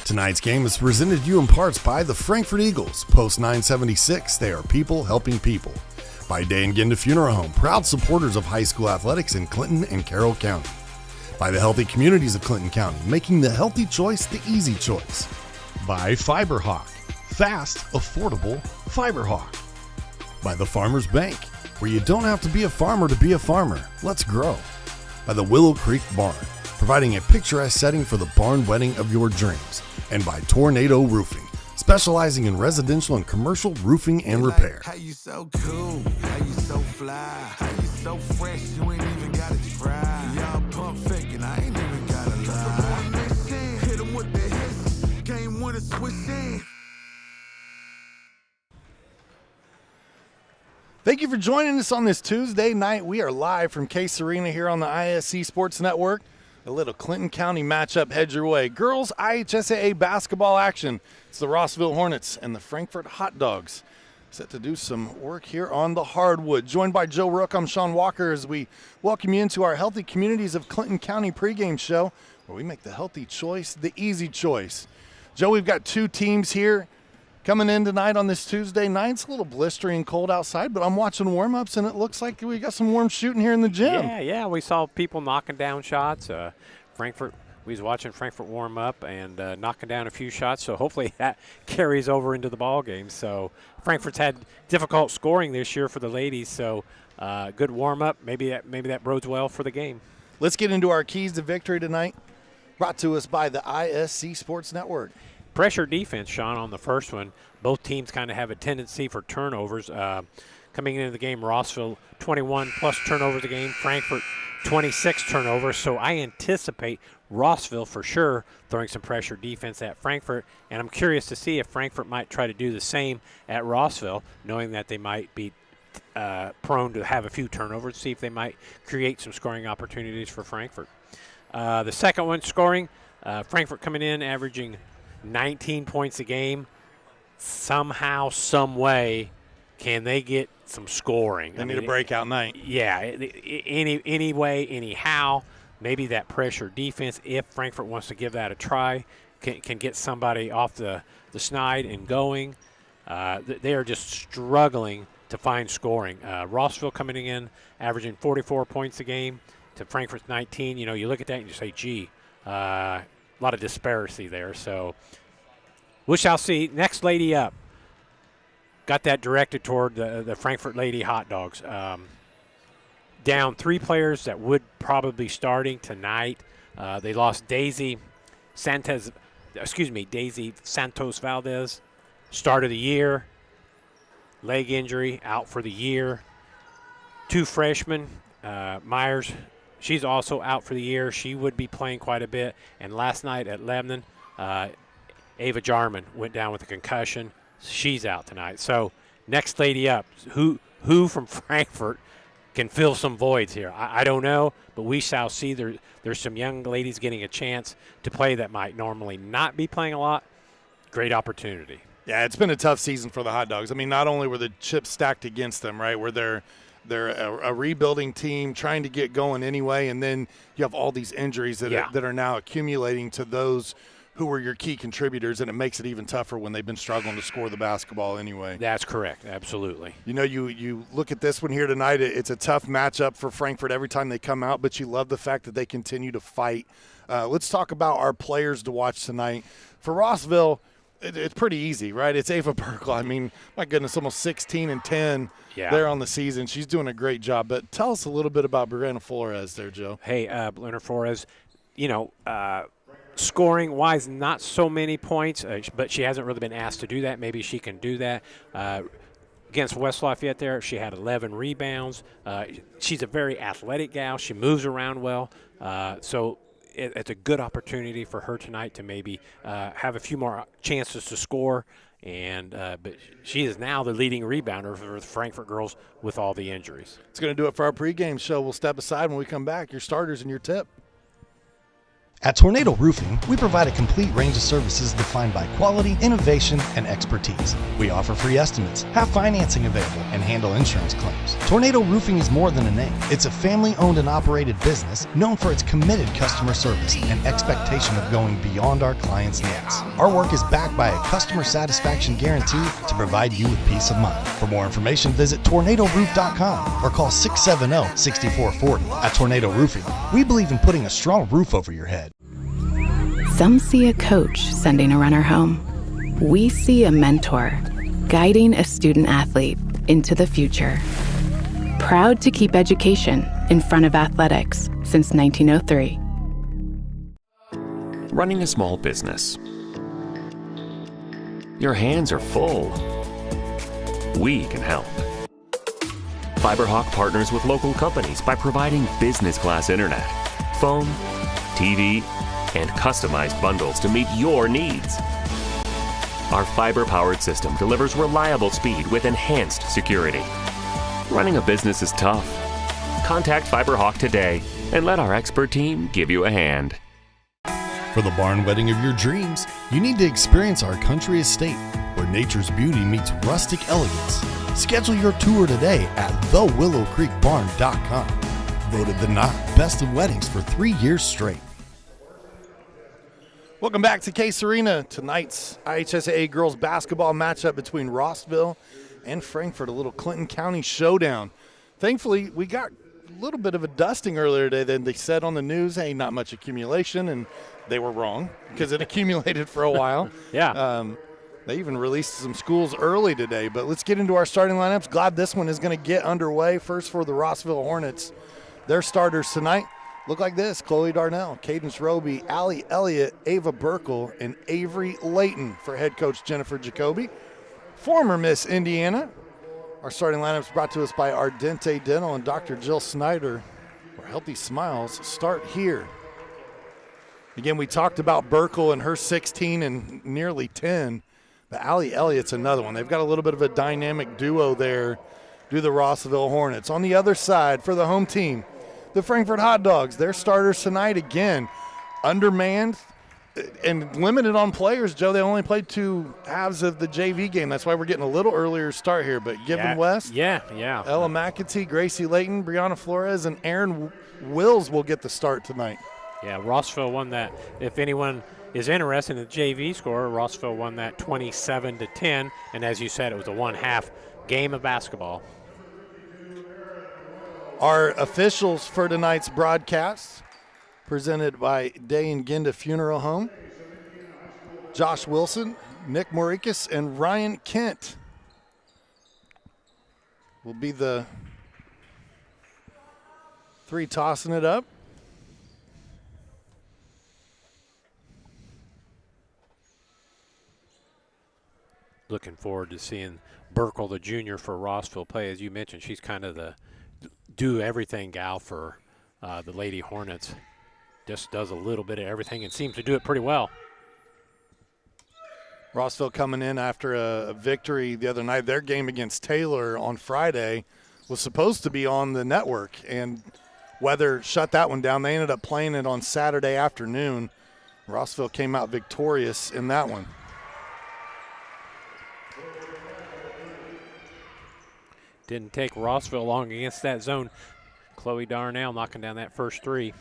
Tonight's game is presented to you in parts by the Frankfort Eagles. Post 976, they are people helping people. By Day and Ginda Funeral Home, proud supporters of high school athletics in Clinton and Carroll County. By the healthy communities of Clinton County, making the healthy choice the easy choice. By Fiberhawk, fast, affordable Fiberhawk. By the Farmers Bank, where you don't have to be a farmer to be a farmer. Let's grow. By the Willow Creek Barn, providing a picturesque setting for the barn wedding of your dreams. And by Tornado Roofing, specializing in residential and commercial roofing and repair. How you so cool, how you so fly, how you so fresh, you ain't even gotta try. Y'all pump faking, I ain't even gotta lie. Hit 'em with the hits, game winner switch in. Thank you for joining us on this Tuesday night. We are live from Case Arena here on the ISC Sports Network. A little Clinton County matchup heads your way. Girls IHSAA basketball action. It's the Rossville Hornets and the Frankfort Hot Dogs set to do some work here on the hardwood. Joined by Joe Rook, I'm Sean Walker as we welcome you into our Healthy Communities of Clinton County pregame show where we make the healthy choice the easy choice. Joe, we've got two teams here coming in tonight on this Tuesday night. It's a little blistering cold outside, but I'm watching warm-ups, and it looks like we got some warm shooting here in the gym. Yeah, we saw people knocking down shots. Frankfort, we was watching Frankfort warm up and knocking down a few shots, so hopefully that carries over into the ball game. So Frankfort's had difficult scoring this year for the ladies, so good warm-up. Maybe that bodes well for the game. Let's get into our keys to victory tonight, brought to us by the ISC Sports Network. Pressure defense, Sean, on the first one. Both teams kind of have a tendency for turnovers. Coming into the game, Rossville 21 plus turnovers a game, Frankfort 26 turnovers. So I anticipate Rossville for sure throwing some pressure defense at Frankfort, and I'm curious to see if Frankfort might try to do the same at Rossville, knowing that they might be prone to have a few turnovers, see if they might create some scoring opportunities for Frankfort. The second one, scoring, Frankfort coming in averaging 19 points a game. Somehow, some way, can they get some scoring? They need a breakout night. Yeah, any way, anyhow. Maybe that pressure defense, if Frankfort wants to give that a try, can get somebody off the snide and going. They are just struggling to find scoring. Rossville coming in, averaging 44 points a game to Frankfort's 19. You know, you look at that and you say, gee, a lot of disparity there. So we shall see. Next lady up. Got that directed toward the Frankfort Lady Hot Dogs. Down three players that would probably be starting tonight. They lost Daisy Santos Valdez, start of the year, leg injury, out for the year. Two freshmen, Myers, she's also out for the year. She would be playing quite a bit. And last night at Lebanon, Ava Jarman went down with a concussion. She's out tonight. So next lady up, who from Frankfort can fill some voids here? I don't know, but we shall see. There's some young ladies getting a chance to play that might normally not be playing a lot. Great opportunity. Yeah, it's been a tough season for the Hot Dogs. I mean, not only were the chips stacked against them, right, where they're a rebuilding team trying to get going anyway, and then you have all these injuries that are now accumulating to those who were your key contributors, and it makes it even tougher when they've been struggling to score the basketball anyway. That's correct, absolutely. You know, you look at this one here tonight, it's a tough matchup for Frankfort every time they come out, but you love the fact that they continue to fight. Let's talk about our players to watch tonight. For Rossville, it's pretty easy, right? It's Ava Perkle. I mean, my goodness, almost 16-10 there on the season. She's doing a great job. But tell us a little bit about Brianna Flores there, Joe. Hey, Brianna Flores, you know, scoring-wise, not so many points, but she hasn't really been asked to do that. Maybe she can do that. Against West Lafayette there, she had 11 rebounds. She's a very athletic gal. She moves around well. So it's a good opportunity for her tonight to maybe have a few more chances to score. But she is now the leading rebounder for the Frankfort girls with all the injuries. It's going to do it for our pregame show. We'll step aside when we come back. Your starters and your tip. At Tornado Roofing, we provide a complete range of services defined by quality, innovation, and expertise. We offer free estimates, have financing available, and handle insurance claims. Tornado Roofing is more than a name. It's a family-owned and operated business known for its committed customer service and expectation of going beyond our clients' needs. Our work is backed by a customer satisfaction guarantee to provide you with peace of mind. For more information, visit tornadoroof.com or call 670-6440. At Tornado Roofing, we believe in putting a strong roof over your head. Some see a coach sending a runner home. We see a mentor guiding a student athlete into the future. Proud to keep education in front of athletics since 1903. Running a small business. Your hands are full. We can help. FiberHawk partners with local companies by providing business class internet, phone, TV, and customized bundles to meet your needs. Our fiber-powered system delivers reliable speed with enhanced security. Running a business is tough. Contact FiberHawk today and let our expert team give you a hand. For the barn wedding of your dreams, you need to experience our country estate, where nature's beauty meets rustic elegance. Schedule your tour today at thewillowcreekbarn.com. Voted the Knot Best of Weddings for 3 years straight. Welcome back to Case Arena. Tonight's IHSAA girls basketball matchup between Rossville and Frankfort, a little Clinton County showdown. Thankfully, we got a little bit of a dusting earlier today. Then they said on the news, hey, not much accumulation, and they were wrong because it accumulated for a while. Yeah. They even released some schools early today. But let's get into our starting lineups. Glad this one is going to get underway. First for the Rossville Hornets. Their starters tonight look like this: Chloe Darnell, Cadence Roby, Allie Elliott, Ava Burkle, and Avery Layton for head coach Jennifer Jacoby. Former Miss Indiana. Our starting lineup is brought to us by Ardente Dental and Dr. Jill Snyder, where healthy smiles start here. Again, we talked about Burkle and her 16 and nearly 10, but Allie Elliott's another one. They've got a little bit of a dynamic duo there, do the Rossville Hornets. On the other side, for the home team, the Frankfort Hot Dogs, their starters tonight again, undermanned and limited on players. Joe, they only played 2 halves of the JV game. That's why we're getting a little earlier start here. But Given West, yeah, Ella McAtee, Gracie Layton, Brianna Flores, and Aaron Wills will get the start tonight. Yeah, Rossville won that. If anyone is interested in the JV score, Rossville won that 27-10. And as you said, it was a 1/2 game of basketball. Our officials for tonight's broadcast, presented by Day and Ginda Funeral Home, Josh Wilson, Nick Maurikas, and Ryan Kent will be the 3 tossing it up. Looking forward to seeing Burkle, the junior for Rossville, play. As you mentioned, she's kind of the do-everything gal for the Lady Hornets. Just does a little bit of everything and seems to do it pretty well. Rossville coming in after a victory the other night. Their game against Taylor on Friday was supposed to be on the network, and weather shut that one down. They ended up playing it on Saturday afternoon. Rossville came out victorious in that one. Didn't take Rossville long against that zone. Chloe Darnell knocking down that first 3.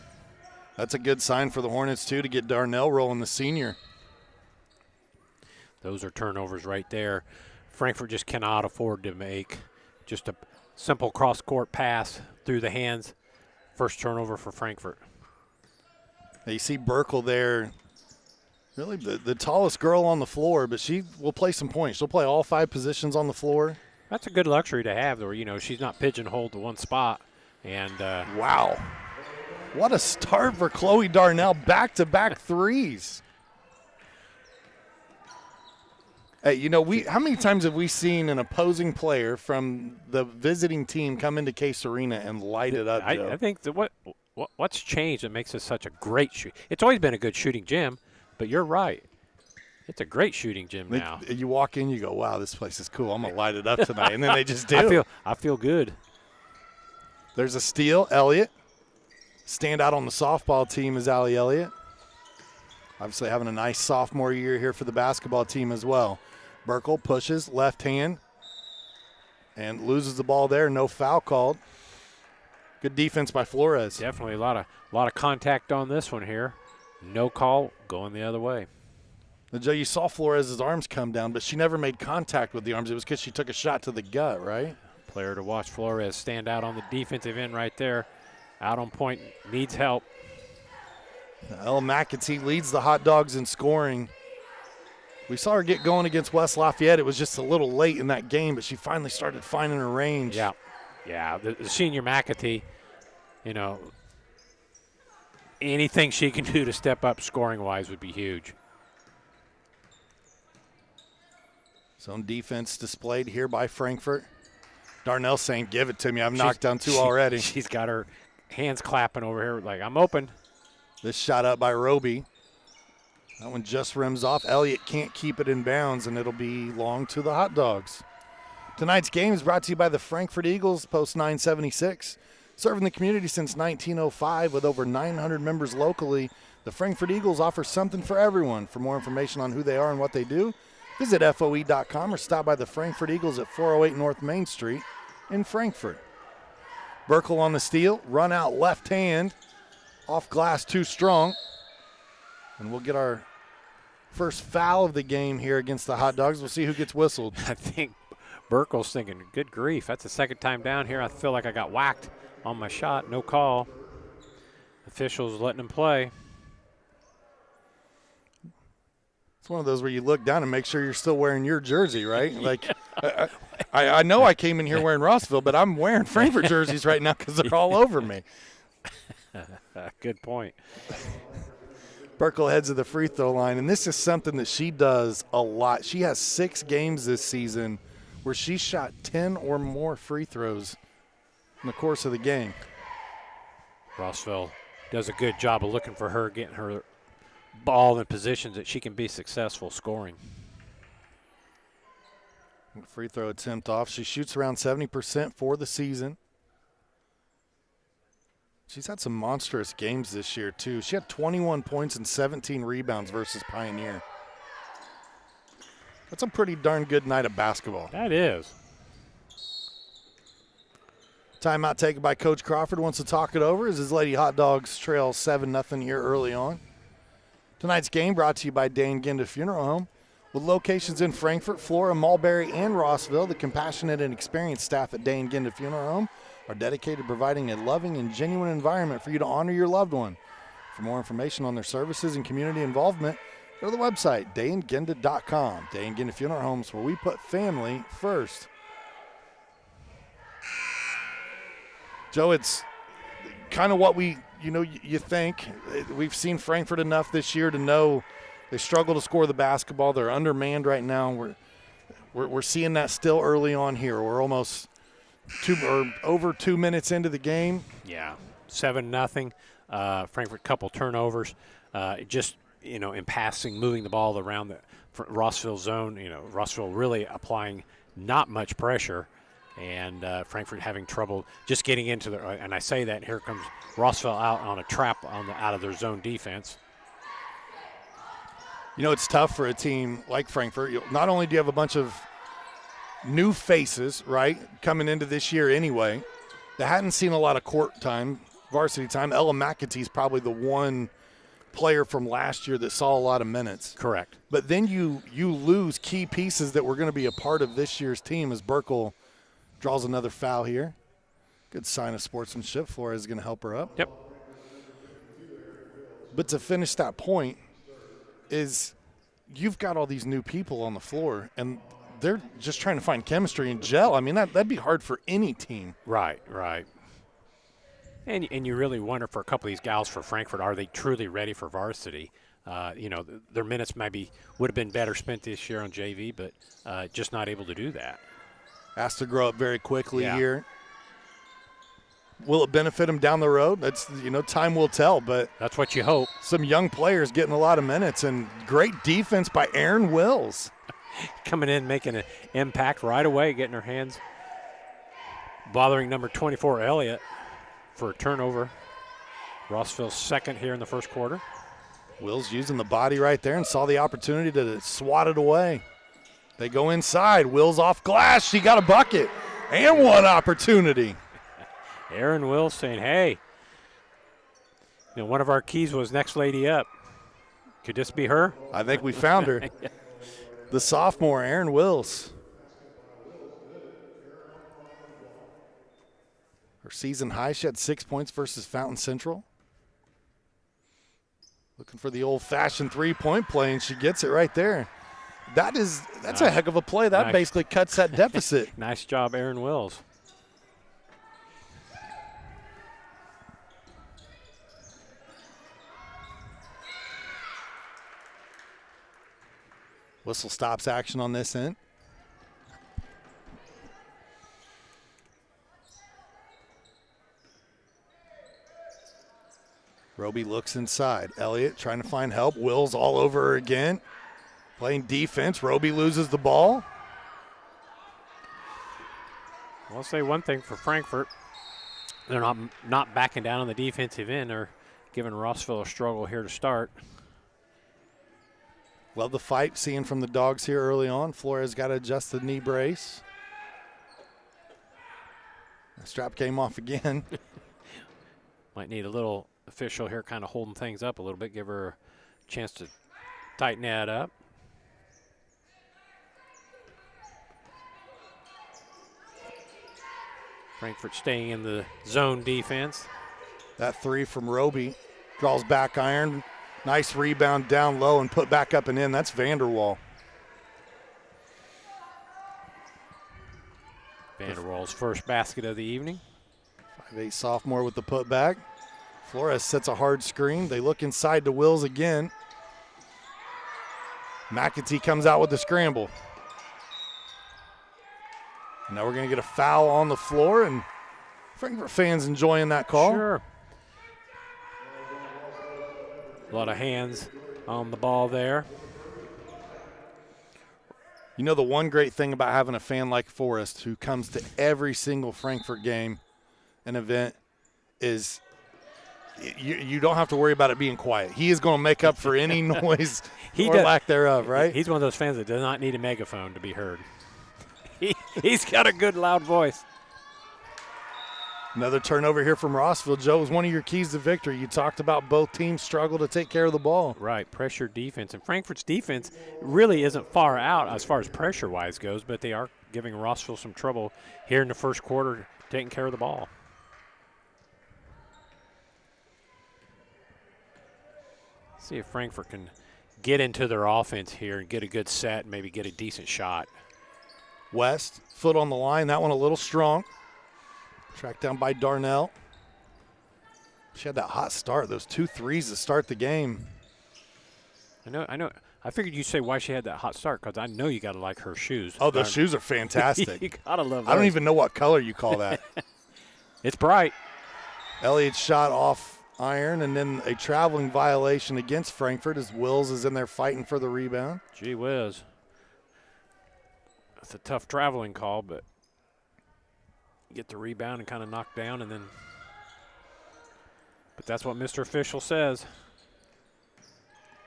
That's a good sign for the Hornets, too, to get Darnell rolling, the senior. Those are turnovers right there. Frankfort just cannot afford to make just a simple cross-court pass through the hands. First turnover for Frankfort. Now you see Burkle there, really the tallest girl on the floor, but she will play some points. She'll play all 5 positions on the floor. That's a good luxury to have, though. You know, she's not pigeonholed to one spot. And wow. What a start for Chloe Darnell. Back-to-back threes. Hey, you know, how many times have we seen an opposing player from the visiting team come into Case Arena and light it up, Joe? I think what's changed that makes this such a great shoot. It's always been a good shooting gym, but you're right. It's a great shooting gym now. You walk in, you go, wow, this place is cool. I'm going to light it up tonight. And then they just do. I feel good. There's a steal, Elliott. Stand out on the softball team is Allie Elliott. Obviously having a nice sophomore year here for the basketball team as well. Burkle pushes, left hand, and loses the ball there. No foul called. Good defense by Flores. Definitely a lot of contact on this one here. No call, going the other way. Now, Joe, you saw Flores' arms come down, but she never made contact with the arms. It was because she took a shot to the gut, right? Player to watch. Flores stand out on the defensive end right there. Out on point, needs help. El McAtee leads the Hot Dogs in scoring. We saw her get going against West Lafayette. It was just a little late in that game, but she finally started finding her range. Yeah, the senior McAtee, you know, anything she can do to step up scoring-wise would be huge. Zone defense displayed here by Frankfort. Darnell saying, give it to me. I've knocked down two already. She's got her hands clapping over here like, I'm open. This shot up by Roby. That one just rims off. Elliott can't keep it in bounds, and it'll be long to the Hot Dogs. Tonight's game is brought to you by the Frankfort Eagles, Post 976. Serving the community since 1905 with over 900 members locally, the Frankfort Eagles offer something for everyone. For more information on who they are and what they do, visit FOE.com or stop by the Frankfort Eagles at 408 North Main Street in Frankfort. Burkle on the steal, run out left hand, off glass too strong. And we'll get our first foul of the game here against the Hot Dogs. We'll see who gets whistled. I think Burkle's thinking, good grief, that's the second time down here. I feel like I got whacked on my shot. No call. Officials letting him play. It's one of those where you look down and make sure you're still wearing your jersey, right? Like, I know I came in here wearing Rossville, but I'm wearing Frankfort jerseys right now because they're all over me. Good point. Burkle heads to the free throw line, and this is something that she does a lot. She has 6 games this season where she shot 10 or more free throws in the course of the game. Rossville does a good job of looking for her, getting her ball in positions that she can be successful scoring. Free throw attempt off. She shoots around 70% for the season. She's had some monstrous games this year, too. She had 21 points and 17 rebounds versus Pioneer. That's a pretty darn good night of basketball. That is. Timeout taken by Coach Crawford. Wants to talk it over as his Lady Hot Dogs trail 7-0 here early on. Tonight's game brought to you by Dane Ginda Funeral Home. With locations in Frankfort, Flora, Mulberry, and Rossville, the compassionate and experienced staff at Dane Ginda Funeral Home are dedicated to providing a loving and genuine environment for you to honor your loved one. For more information on their services and community involvement, go to the website, daneginda.com. Dane Ginda Funeral Homes, where we put family first. Joe, it's kind of what you think. We've seen Frankfort enough this year to know they struggle to score the basketball. They're undermanned right now. We're seeing that still early on here. We're almost over 2 minutes into the game. Yeah, 7-0. Frankfort couple turnovers. Just in passing, moving the ball around the Rossville zone. Rossville really applying not much pressure, and Frankfort having trouble just getting into the. And I say that, and here comes Rossville out on a trap out of their zone defense. It's tough for a team like Frankfort. Not only do you have a bunch of new faces, right, coming into this year anyway, that hadn't seen a lot of court time, varsity time. Ella McAtee's probably the one player from last year that saw a lot of minutes. Correct. But then you lose key pieces that were going to be a part of this year's team as Burkle draws another foul here. Good sign of sportsmanship. Flores is going to help her up. Yep. But to finish that point is you've got all these new people on the floor, and they're just trying to find chemistry and gel. I mean, that'd be hard for any team. Right. And you really wonder for a couple of these gals for Frankfort, are they truly ready for varsity? Their minutes maybe would have been better spent this year on JV, but just not able to do that. Has to grow up very quickly here. Will it benefit them down the road? That's time will tell. But that's what you hope. Some young players getting a lot of minutes, and great defense by Aaron Wills. Coming in, making an impact right away, getting her hands, bothering number 24, Elliott, for a turnover. Rossville's second here in the first quarter. Wills using the body right there and saw the opportunity to swat it away. They go inside. Wills off glass. She got a bucket and one opportunity. Aaron Wills saying, hey, one of our keys was next lady up. Could this be her? I think we found her. The sophomore, Aaron Wills. Her season high, she had 6 points versus Fountain Central. Looking for the old-fashioned three-point play, and she gets it right there. That's nice. A heck of a play. That basically cuts that deficit. Nice job, Aaron Wills. Whistle stops action on this end. Roby looks inside. Elliott trying to find help. Wills all over her again. Playing defense. Roby loses the ball. I'll say one thing for Frankfort. They're not backing down on the defensive end. They're giving Rossville a struggle here to start. Love the fight, seeing from the Dogs here early on. Flores got to adjust the knee brace. The strap came off again. Might need a little official here kind of holding things up a little bit, give her a chance to tighten that up. Frankfort staying in the zone defense. That three from Roby draws back iron. Nice rebound down low and put back up and in. That's Vanderwall. Vanderwall's first basket of the evening. 5'8" sophomore with the putback. Flores sets a hard screen. They look inside to Wills again. McAtee comes out with the scramble. Now we're going to get a foul on the floor, and Frankfort fans enjoying that call. Sure. A lot of hands on the ball there. You know, the one great thing about having a fan like Forrest who comes to every single Frankfort game and event is you don't have to worry about it being quiet. He is going to make up for any noise or lack thereof, right? He's one of those fans that does not need a megaphone to be heard. He's got a good, loud voice. Another turnover here from Rossville. Joe, was one of your keys to victory. You talked about both teams struggle to take care of the ball. Right, pressure defense. And Frankfort's defense really isn't far out as far as pressure-wise goes, but they are giving Rossville some trouble here in the first quarter taking care of the ball. See if Frankfort can get into their offense here and get a good set and maybe get a decent shot. West, foot on the line. That one a little strong. Tracked down by Darnell. She had that hot start, those 2 threes to start the game. I know. I figured you'd say why she had that hot start because I know you got to like her shoes. Oh, those shoes are fantastic. You got to love those. I don't even know what color you call that. It's bright. Elliott's shot off iron, and then a traveling violation against Frankfort as Wills is in there fighting for the rebound. Gee whiz. That's a tough traveling call, but get the rebound and kind of knock down, and then but that's what Mr. Official says.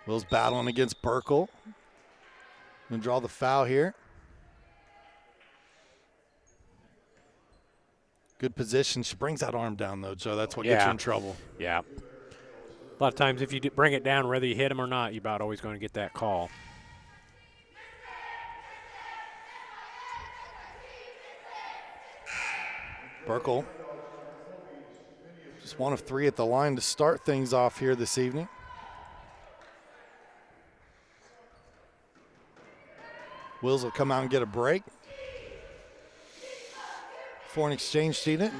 Wills battling against Burkle. Gonna draw the foul here. Good position. She brings that arm down though, Joe. That's what gets you in trouble. Yeah. A lot of times if you bring it down, whether you hit him or not, you're about always going to get that call. Burkle, just 1 of 3 at the line to start things off here this evening. Wills will come out and get a break. Foreign exchange student,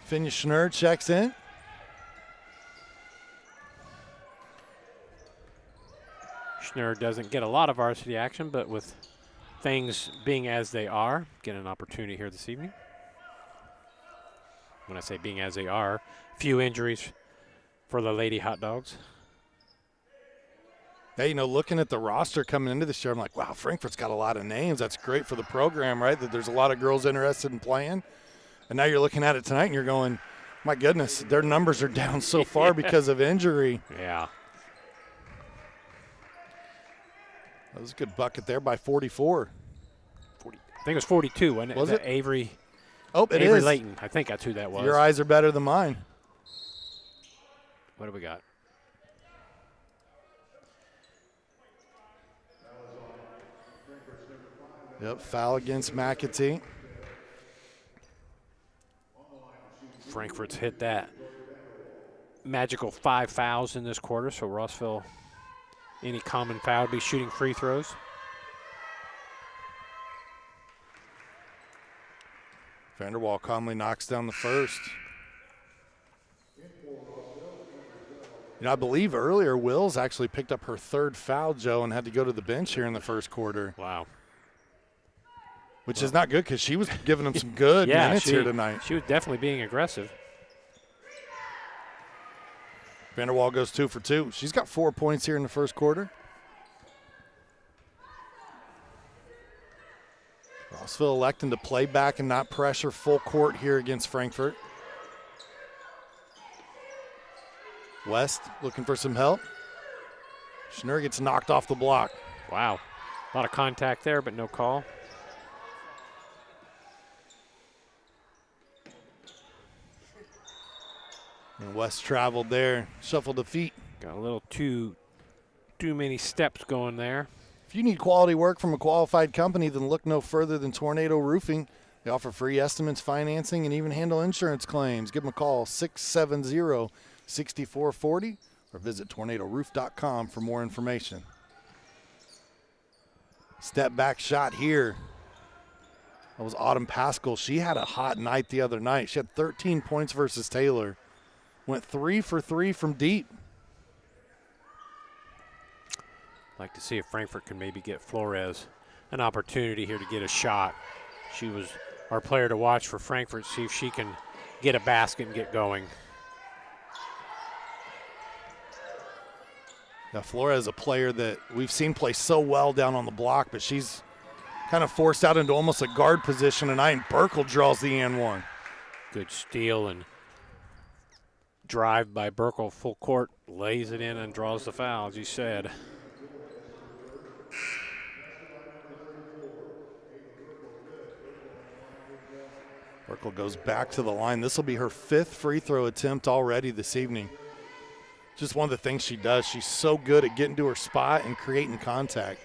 Finya Schnur checks in. Schnur doesn't get a lot of varsity action, but with things being as they are, get an opportunity here this evening. When I say being as they are, few injuries for the Lady Hot Dogs. Hey, you know, looking at the roster coming into this year, I'm like, wow, Frankfort's got a lot of names. That's great for the program, right? That there's a lot of girls interested in playing. And now you're looking at it tonight and you're going, my goodness, their numbers are down so far because of injury. Yeah. That was a good bucket there by 44. 40, I think it was 42, wasn't it? Was it? Avery. Oh, it Avery is. Layton. I think that's who that was. Your eyes are better than mine. What do we got? Yep, foul against McAtee. Frankfort's hit that magical 5 fouls in this quarter, so Rossville, any common foul, would be shooting free throws. Vanderwall calmly knocks down the first. You know, I believe earlier Wills actually picked up her 3rd foul, Joe, and had to go to the bench here in the first quarter. Wow. Which is not good because she was giving them some good minutes here tonight. She was definitely being aggressive. Vanderwall goes 2 for 2. She's got 4 points here in the first quarter. Rossville electing to play back and not pressure full court here against Frankfort. West looking for some help. Schnurr gets knocked off the block. Wow. A lot of contact there, but no call. And West traveled there, shuffled the feet. Got a little too many steps going there. If you need quality work from a qualified company, then look no further than Tornado Roofing. They offer free estimates, financing, and even handle insurance claims. Give them a call, 670-6440, or visit tornadoroof.com for more information. Step back shot here. That was Autumn Pascal. She had a hot night the other night. She had 13 points versus Taylor. Went 3 for 3 from deep. Like to see if Frankfort can maybe get Flores an opportunity here to get a shot. She was our player to watch for Frankfort, see if she can get a basket and get going. Now, Flores is a player that we've seen play so well down on the block, but she's kind of forced out into almost a guard position tonight, and Burkle draws the and one. Good steal and drive by Burkle, full court, lays it in and draws the foul, as you said. Burkle goes back to the line. This will be her 5th free throw attempt already this evening. Just one of the things she does. She's so good at getting to her spot and creating contact.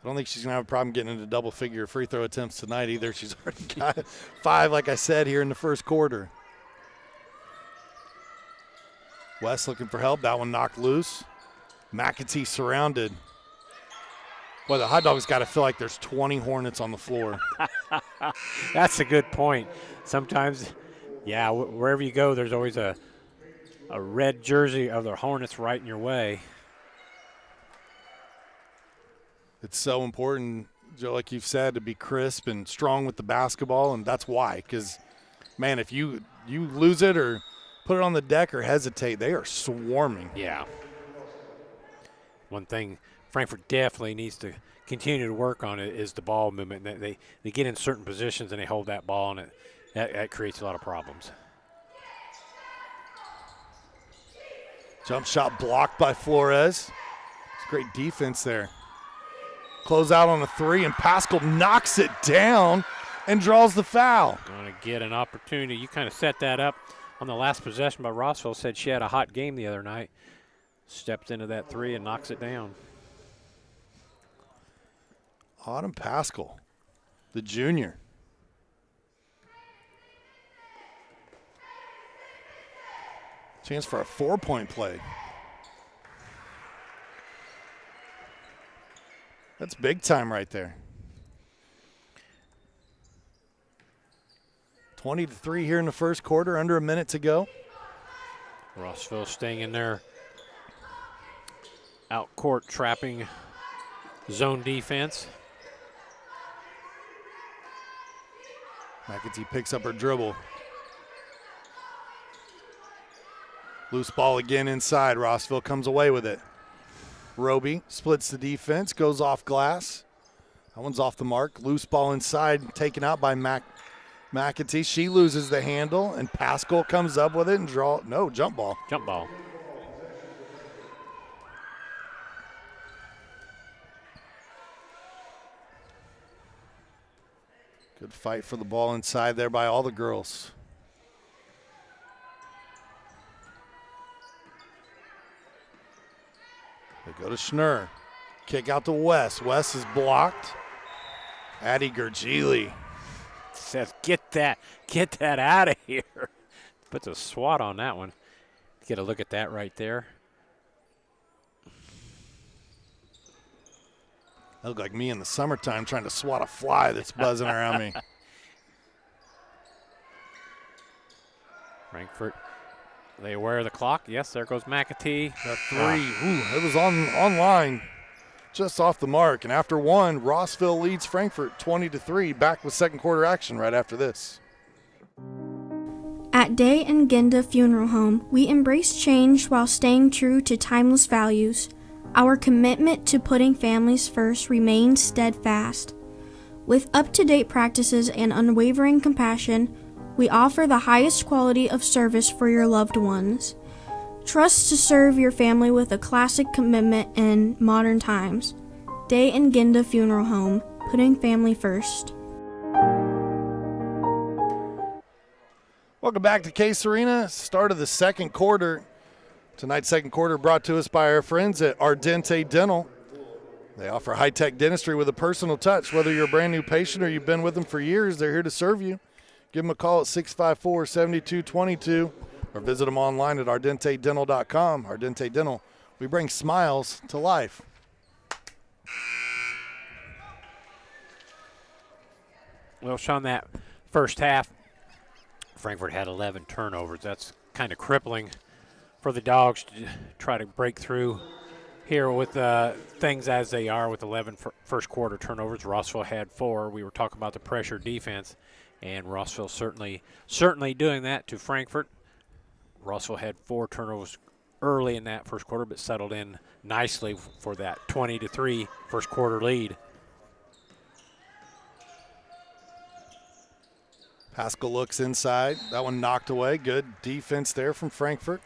I don't think she's going to have a problem getting into double-figure free throw attempts tonight either. She's already got 5, like I said, here in the first quarter. West looking for help. That one knocked loose. McAtee surrounded. Boy, the hot dog's got to feel like there's 20 Hornets on the floor. That's a good point. Sometimes, yeah, wherever you go, there's always a red jersey of the Hornets right in your way. It's so important, Joe, like you've said, to be crisp and strong with the basketball, and that's why. Because, man, if you lose it or put it on the deck or hesitate, they are swarming. Yeah. One thing Frankfort definitely needs to continue to work on it is the ball movement. They get in certain positions and they hold that ball, and that creates a lot of problems. Jump shot blocked by Flores. It's great defense there. Close out on a 3, and Pascal knocks it down and draws the foul. Going to get an opportunity. You kind of set that up on the last possession, but Rossville said she had a hot game the other night. Steps into that 3 and knocks it down. Autumn Pascal, the junior. Chance for a 4-point play. That's big time right there. 20-3 here in the first quarter, under a minute to go. Rossville staying in their out court trapping zone defense. McAtee picks up her dribble. Loose ball again inside. Rossville comes away with it. Roby splits the defense, goes off glass. That one's off the mark. Loose ball inside, taken out by McAtee, she loses the handle, and Pascal comes up with it and jump ball. Jump ball. Good fight for the ball inside there by all the girls. They go to Schnurr. Kick out to West. West is blocked. Addie Gergili Says, get that out of here. Puts a swat on that one. Get a look at that right there. That looked like me in the summertime trying to swat a fly that's buzzing around me. Frankfort, they aware of the clock? Yes, there goes McAtee. That three, it was on line, just off the mark. And after one, Rossville leads Frankfort 20-3. Back with second quarter action right after this. At Day and Genda Funeral Home, we embrace change while staying true to timeless values. Our commitment to putting families first remains steadfast. With up-to-date practices and unwavering compassion, we offer the highest quality of service for your loved ones. Trust to serve your family with a classic commitment in modern times. Day and Genda Funeral Home, putting family first. Welcome back to Case Arena. Start of the second quarter. Tonight's second quarter brought to us by our friends at Ardente Dental. They offer high-tech dentistry with a personal touch. Whether you're a brand new patient or you've been with them for years, they're here to serve you. Give them a call at 654-7222 or visit them online at ardentedental.com. Ardente Dental, we bring smiles to life. Well, Sean, that first half, Frankfort had 11 turnovers. That's kind of crippling for the Dogs to try to break through here with things as they are with 11 first quarter turnovers. Rossville had 4. We were talking about the pressure defense, and Rossville certainly doing that to Frankfort. Rossville had 4 turnovers early in that first quarter, but settled in nicely for that 20-3 first quarter lead. Pascal looks inside. That one knocked away. Good defense there from Frankfort.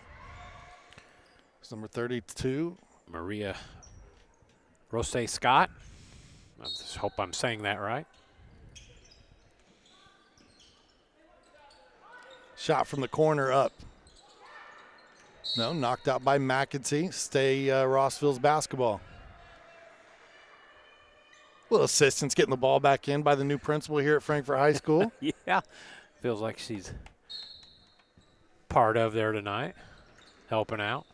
It's number 32. Maria Rose Scott. I just hope I'm saying that right. Shot from the corner up. No, knocked out by McAtee. Stay Rossville's basketball. Little assistance getting the ball back in by the new principal here at Frankfort High School. Yeah, feels like she's part of there tonight, helping out.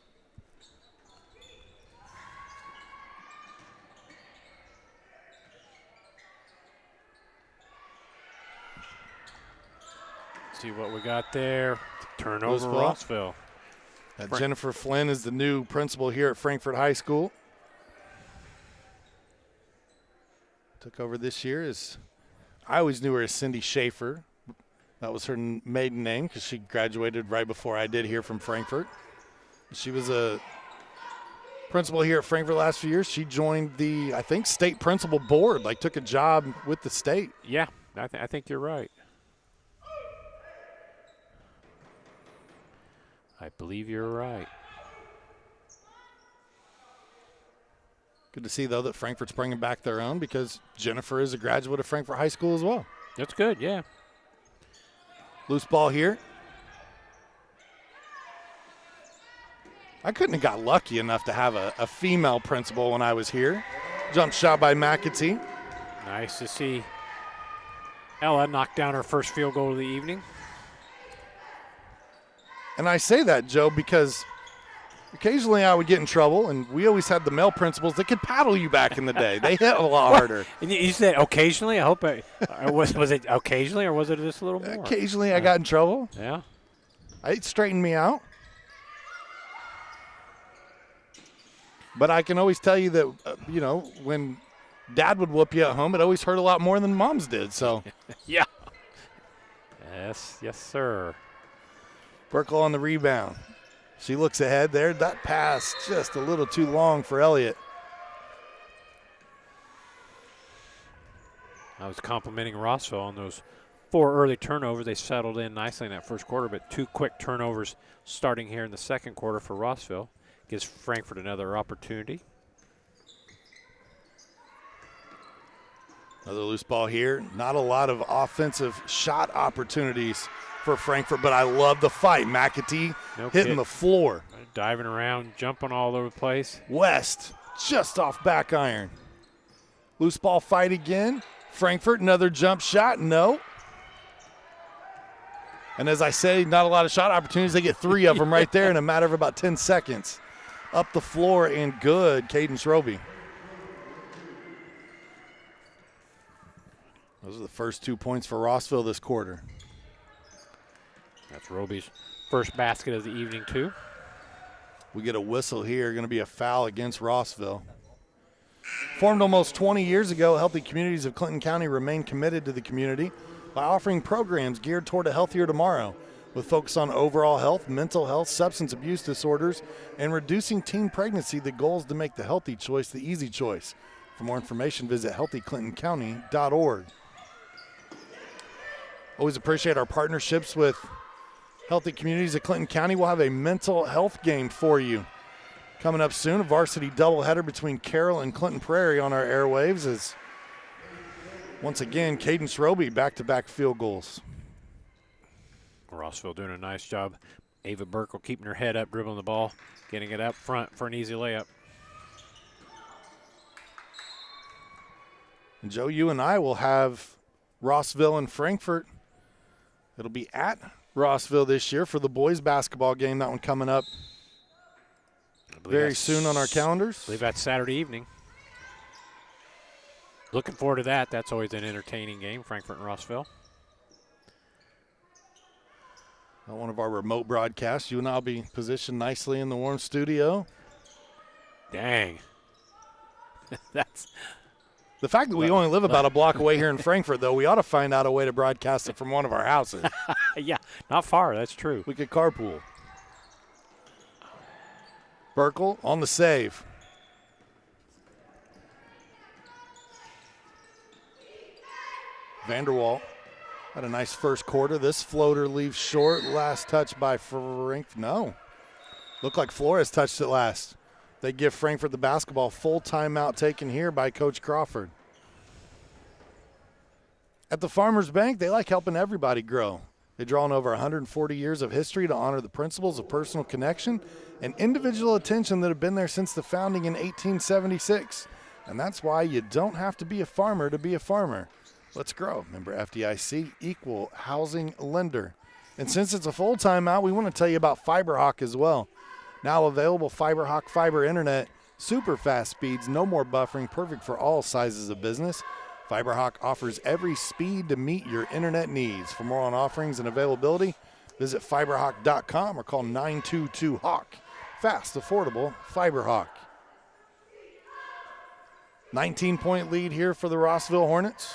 See what we got there. Turnover, Rossville. Jennifer Flynn is the new principal here at Frankfort High School. Took over this year I always knew her as Cindy Schaefer. That was her maiden name because she graduated right before I did here from Frankfort. She was a principal here at Frankfort the last few years. She joined the, I think, state principal board, took a job with the state. Yeah, I think you're right. I believe you're right. Good to see, though, that Frankfort's bringing back their own because Jennifer is a graduate of Frankfort High School as well. That's good, yeah. Loose ball here. I couldn't have got lucky enough to have a female principal when I was here. Jump shot by McAtee. Nice to see Ella knock down her first field goal of the evening. And I say that, Joe, because occasionally I would get in trouble, and we always had the male principals that could paddle you back in the day. They hit a lot harder. And you said occasionally? I hope was it occasionally or was it just a little more? Occasionally I got in trouble. Yeah. It straightened me out. But I can always tell you that, when Dad would whoop you at home, it always hurt a lot more than Moms did. So, yeah. Yes, sir. Burkle on the rebound. She looks ahead there. That pass just a little too long for Elliott. I was complimenting Rossville on those 4 early turnovers. They settled in nicely in that first quarter, but 2 quick turnovers starting here in the second quarter for Rossville. Gives Frankfort another opportunity. Another loose ball here. Not a lot of offensive shot opportunities for Frankfort, but I love the fight. McAtee hitting the floor. Diving around, jumping all over the place. West just off back iron. Loose ball fight again. Frankfort, another jump shot. No. And as I say, not a lot of shot opportunities. They get 3 of them right there in a matter of about 10 seconds. Up the floor and good, Cadence Roby. Those are the first 2 points for Rossville this quarter. That's Roby's first basket of the evening, too. We get a whistle here. Going to be a foul against Rossville. Formed almost 20 years ago, Healthy Communities of Clinton County remain committed to the community by offering programs geared toward a healthier tomorrow, with focus on overall health, mental health, substance abuse disorders, and reducing teen pregnancy. The goal is to make the healthy choice the easy choice. For more information, visit healthyclintoncounty.org. Always appreciate our partnerships with Healthy Communities of Clinton County. We'll have a mental health game for you coming up soon. A varsity doubleheader between Carroll and Clinton Prairie on our airwaves is, once again, Cadence Roby back-to-back field goals. Rossville doing a nice job. Ava Burkle keeping her head up, dribbling the ball, getting it up front for an easy layup. And Joe, you and I will have Rossville and Frankfort. It'll be at Rossville this year for the boys basketball game. That one coming up very soon on our calendars. I believe that's Saturday evening. Looking forward to that. That's always an entertaining game, Frankfort and Rossville. One of our remote broadcasts. You and I will be positioned nicely in the warm studio. Dang. That's the fact that we only live about a block away here in Frankfort, though. We ought to find out a way to broadcast it from one of our houses. Yeah, not far. That's true. We could carpool. Burkle on the save. Vanderwall had a nice first quarter. This floater leaves short. Last touch by Frankfort. No. Looked like Flores touched it last. They give Frankfort the basketball. Full timeout taken here by Coach Crawford. At the Farmers Bank, they like helping everybody grow. They draw on over 140 years of history to honor the principles of personal connection and individual attention that have been there since the founding in 1876. And that's why you don't have to be a farmer to be a farmer. Let's grow. Member FDIC, equal housing lender. And since it's a full timeout, we want to tell you about FiberHawk as well. Now available, FiberHawk fiber internet, super fast speeds, no more buffering, perfect for all sizes of business. FiberHawk offers every speed to meet your internet needs. For more on offerings and availability, visit fiberhawk.com or call 922-HAWK. Fast, affordable, FiberHawk. 19-point lead here for the Rossville Hornets.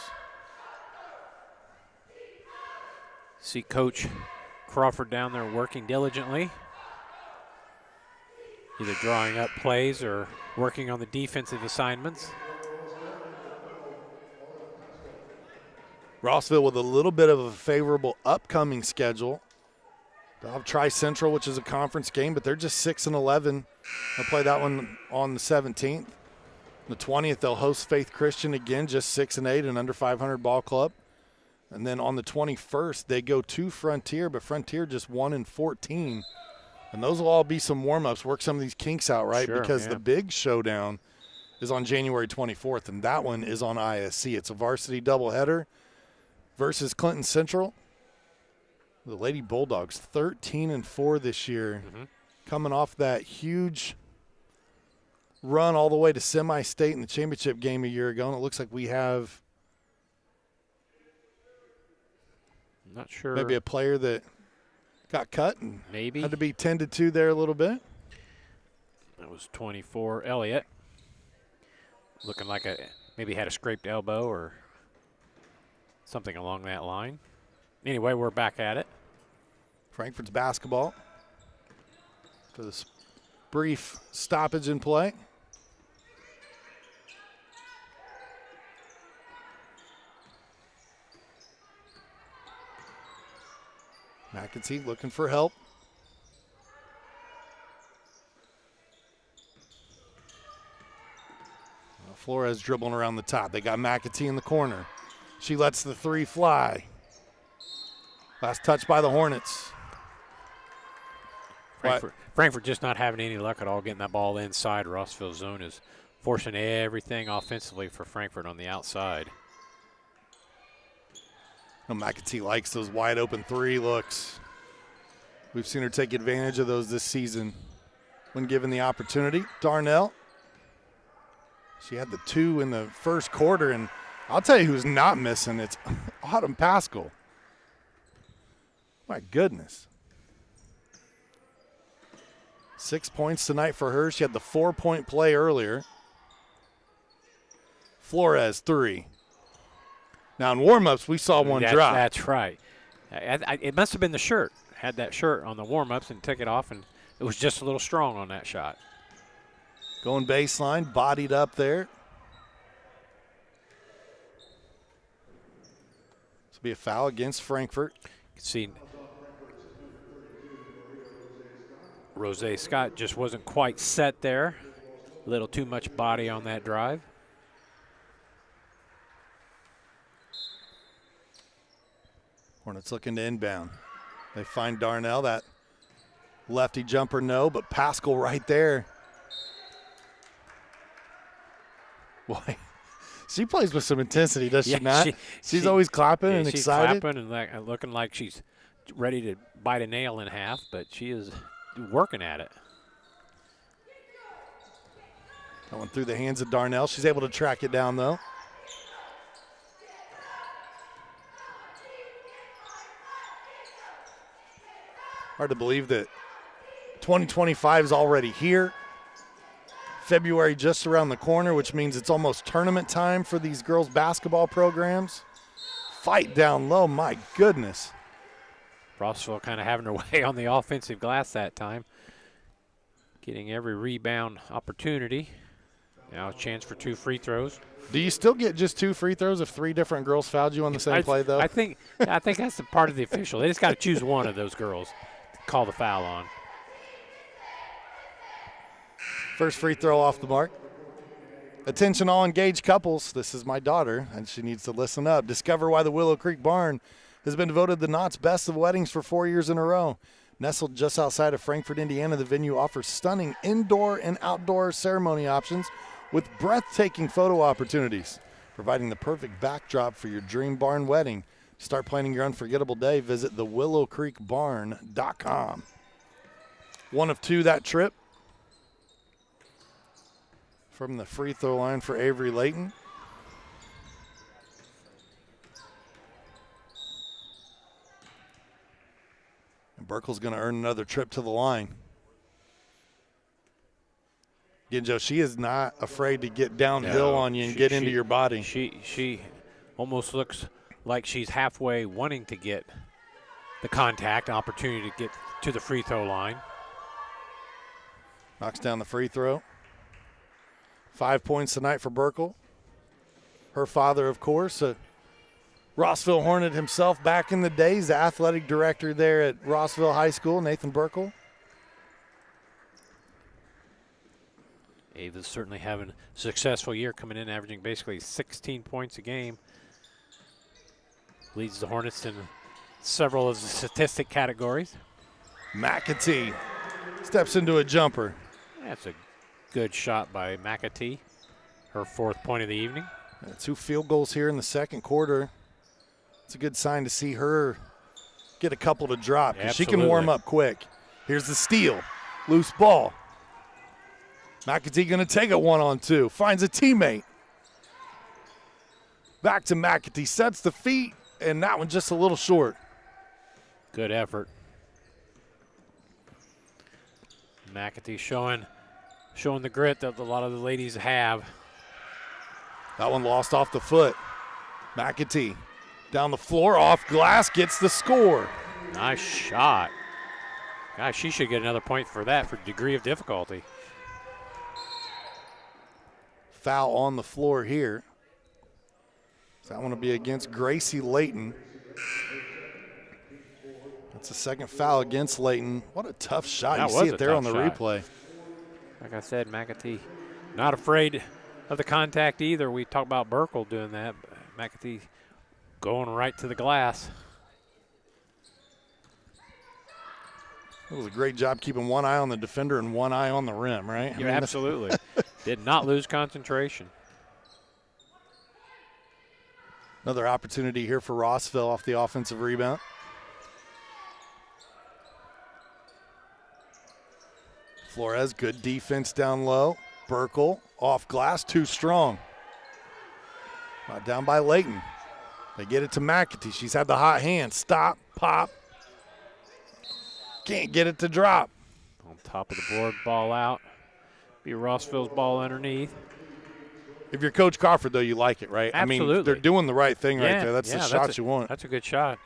See Coach Crawford down there working diligently, either drawing up plays or working on the defensive assignments. Rossville with a little bit of a favorable upcoming schedule. They'll have Tri-Central, which is a conference game, but they're just 6-11. They'll play that one on the 17th. The 20th, they'll host Faith Christian again, just 6-8 and under 500 ball club. And then on the 21st, they go to Frontier, but Frontier just 1-14. And those will all be some warm-ups, work some of these kinks out, right? Sure, because yeah. the big showdown is on January 24th, and that one is on ISC. It's a varsity doubleheader versus Clinton Central. The Lady Bulldogs, 13-4 this year, coming off that huge run all the way to semi-state in the championship game a year ago. And it looks like we have Not sure. maybe a player that got cut and Maybe. had to be tended to there a little bit. That was 24, Elliott. Looking like maybe had a scraped elbow or something along that line. Anyway, we're back at it. Frankfort's basketball for this brief stoppage in play. McAtee looking for help. Flores dribbling around the top. They got McAtee in the corner. She lets the three fly. Last touch by the Hornets. Frankfort just not having any luck at all getting that ball inside. Rossville zone is forcing everything offensively for Frankfort on the outside. McAtee likes those wide open three looks. We've seen her take advantage of those this season when given the opportunity. Darnell. She had the two in the first quarter, and I'll tell you who's not missing. It's Autumn Pascal. My goodness. 6 points tonight for her. She had the 4-point play earlier. Flores, 3. Now in warm-ups, we saw one drop. That's right. It must have been the shirt. Had that shirt on the warm-ups and took it off, and it was just a little strong on that shot. Going baseline, bodied up there. This will be a foul against Frankfort. You can see Rose Scott just wasn't quite set there. A little too much body on that drive. Hornets looking to inbound. They find Darnell. That lefty jumper, no, but Pascal right there. Boy, she plays with some intensity, does she not? She's always clapping and excited. She's clapping and looking like she's ready to bite a nail in half, but she is working at it. That one through the hands of Darnell. She's able to track it down, though. Hard to believe that 2025 is already here. February just around the corner, which means it's almost tournament time for these girls basketball programs. Fight down low, my goodness. Rossville kind of having her way on the offensive glass that time. Getting every rebound opportunity. Now a chance for 2 free throws. Do you still get just 2 free throws if 3 different girls fouled you on the same play, though? I think that's the part of the official. They just got to choose one of those girls to call the foul on. First free throw off the mark. Attention all engaged couples. This is my daughter, and she needs to listen up. Discover why the Willow Creek Barn has been voted the Knott's Best of Weddings for 4 years in a row. Nestled just outside of Frankfort, Indiana, the venue offers stunning indoor and outdoor ceremony options with breathtaking photo opportunities, providing the perfect backdrop for your dream barn wedding. To start planning your unforgettable day, visit thewillowcreekbarn.com. 1 of 2 that trip. From the free throw line for Avery Layton. And Burkle's going to earn another trip to the line. Again, Joe, she is not afraid to get downhill on you and get into your body. She almost looks like she's halfway wanting to get the contact opportunity to get to the free throw line. Knocks down the free throw. 5 points tonight for Burkle. Her father, of course, a Rossville Hornet himself back in the days, the athletic director there at Rossville High School, Nathan Burkle. Ava's certainly having a successful year, coming in averaging basically 16 points a game. Leads the Hornets in several of the statistic categories. McAtee steps into a jumper. That's a good shot by McAtee, her 4th point of the evening. 2 field goals here in the second quarter. It's a good sign to see her get a couple to drop. She can warm up quick. Here's the steal. Loose ball. McAtee going to take it 1-on-2. Finds a teammate. Back to McAtee. Sets the feet, and that one just a little short. Good effort. McAtee showing the grit that a lot of the ladies have. That one lost off the foot. McAtee down the floor, off glass, gets the score. Nice shot. Gosh, she should get another point for that for degree of difficulty. Foul on the floor here. So that one will be against Gracie Layton. That's a second foul against Layton. What a tough shot. That You was see a it there tough on the shot. replay. Like I said, McAtee not afraid of the contact either. We talked about Burkle doing that. But McAtee going right to the glass. It was a great job keeping one eye on the defender and one eye on the rim, right? Yeah, absolutely. Did not lose concentration. Another opportunity here for Rossville off the offensive rebound. Flores, good defense down low. Burkle off glass, too strong. Down by Layton. They get it to McAtee. She's had the hot hand. Stop, pop. Can't get it to drop. On top of the board, ball out. Be Rossville's ball underneath. If you're Coach Crawford, though, you like it, right? Absolutely. I mean, they're doing the right thing right there. That's yeah, the shot you want. That's a good shot.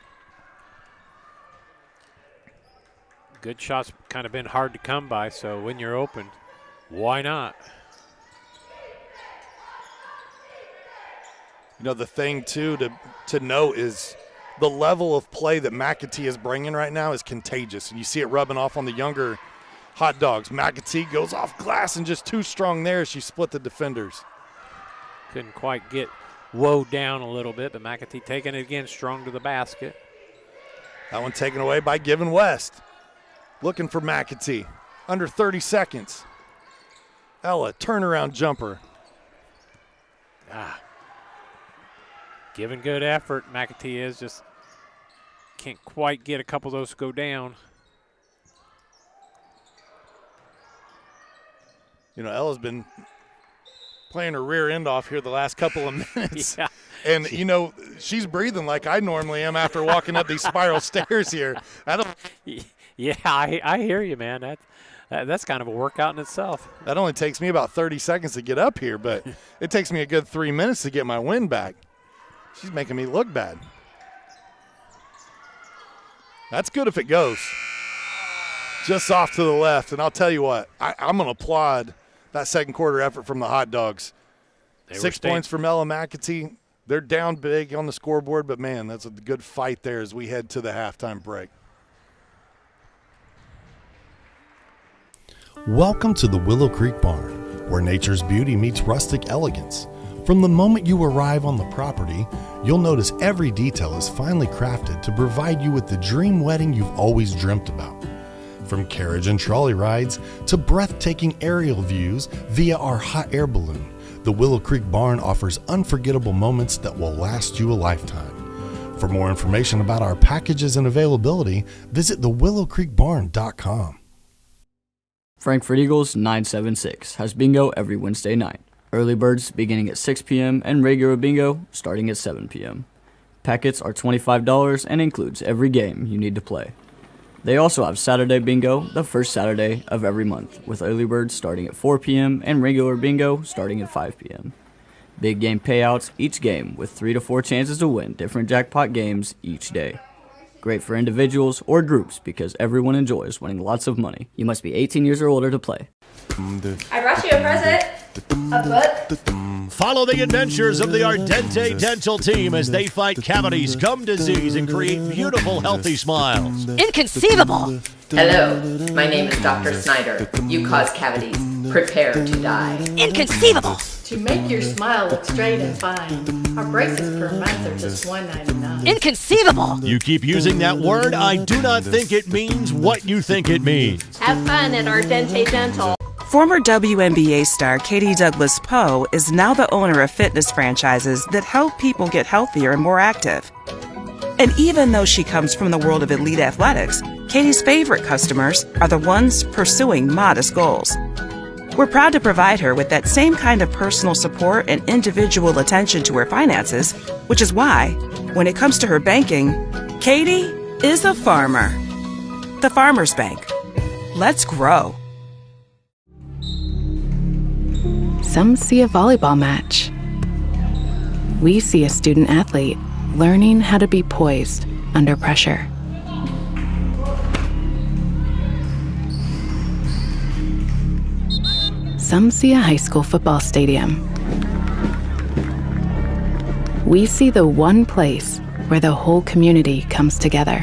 Good shots kind of been hard to come by, so when you're open, why not? You know, the thing, too, to note is the level of play that McAtee is bringing right now is contagious. And you see it rubbing off on the younger hot dogs. McAtee goes off glass and just too strong there as she split the defenders. Couldn't quite get woed down a little bit, but McAtee taking it again, strong to the basket. That one taken away by Given West. Looking for McAtee. Under 30 seconds. Ella, turnaround jumper. Giving good effort, McAtee is just can't quite get a couple of those to go down. You know, Ella's been playing her rear end off here the last couple of minutes. Yeah. And, you know, she's breathing like I normally am after walking up these spiral stairs here. Yeah, I hear you, man. That's kind of a workout in itself. That only takes me about 30 seconds to get up here, but it takes me a good 3 minutes to get my wind back. She's making me look bad. That's good if it goes. Just off to the left, and I'll tell you what, I'm going to applaud that second quarter effort from the Hot Dogs. 6 points from Ella McAtee. They're down big on the scoreboard, but, man, that's a good fight there as we head to the halftime break. Welcome to the Willow Creek Barn, where nature's beauty meets rustic elegance. From the moment you arrive on the property, you'll notice every detail is finely crafted to provide you with the dream wedding you've always dreamt about. From carriage and trolley rides to breathtaking aerial views via our hot air balloon, the Willow Creek Barn offers unforgettable moments that will last you a lifetime. For more information about our packages and availability, visit thewillowcreekbarn.com. Frankfort Eagles 976 has bingo every Wednesday night. Early birds beginning at 6 p.m. and regular bingo starting at 7 p.m. Packets are $25 and includes every game you need to play. They also have Saturday bingo the first Saturday of every month, with early birds starting at 4 p.m. and regular bingo starting at 5 p.m. Big game payouts each game with 3 to 4 chances to win different jackpot games each day. Great for individuals or groups because everyone enjoys winning lots of money. You must be 18 years or older to play. I brought you a present. A book. Follow the adventures of the Ardente Dental team as they fight cavities, gum disease, and create beautiful, healthy smiles. Inconceivable! Hello, my name is Dr. Snyder. You cause cavities. Prepare to die. Inconceivable! To make your smile look straight and fine, our braces per month are just $1.99. Inconceivable! You keep using that word, I do not think it means what you think it means. Have fun at Ardente Dental. Former WNBA star Katie Douglas Poe is now the owner of fitness franchises that help people get healthier and more active. And even though she comes from the world of elite athletics, Katie's favorite customers are the ones pursuing modest goals. We're proud to provide her with that same kind of personal support and individual attention to her finances, which is why, when it comes to her banking, Katie is a farmer. The Farmers Bank. Let's grow. Some see a volleyball match. We see a student athlete learning how to be poised under pressure. Some see a high school football stadium. We see the one place where the whole community comes together,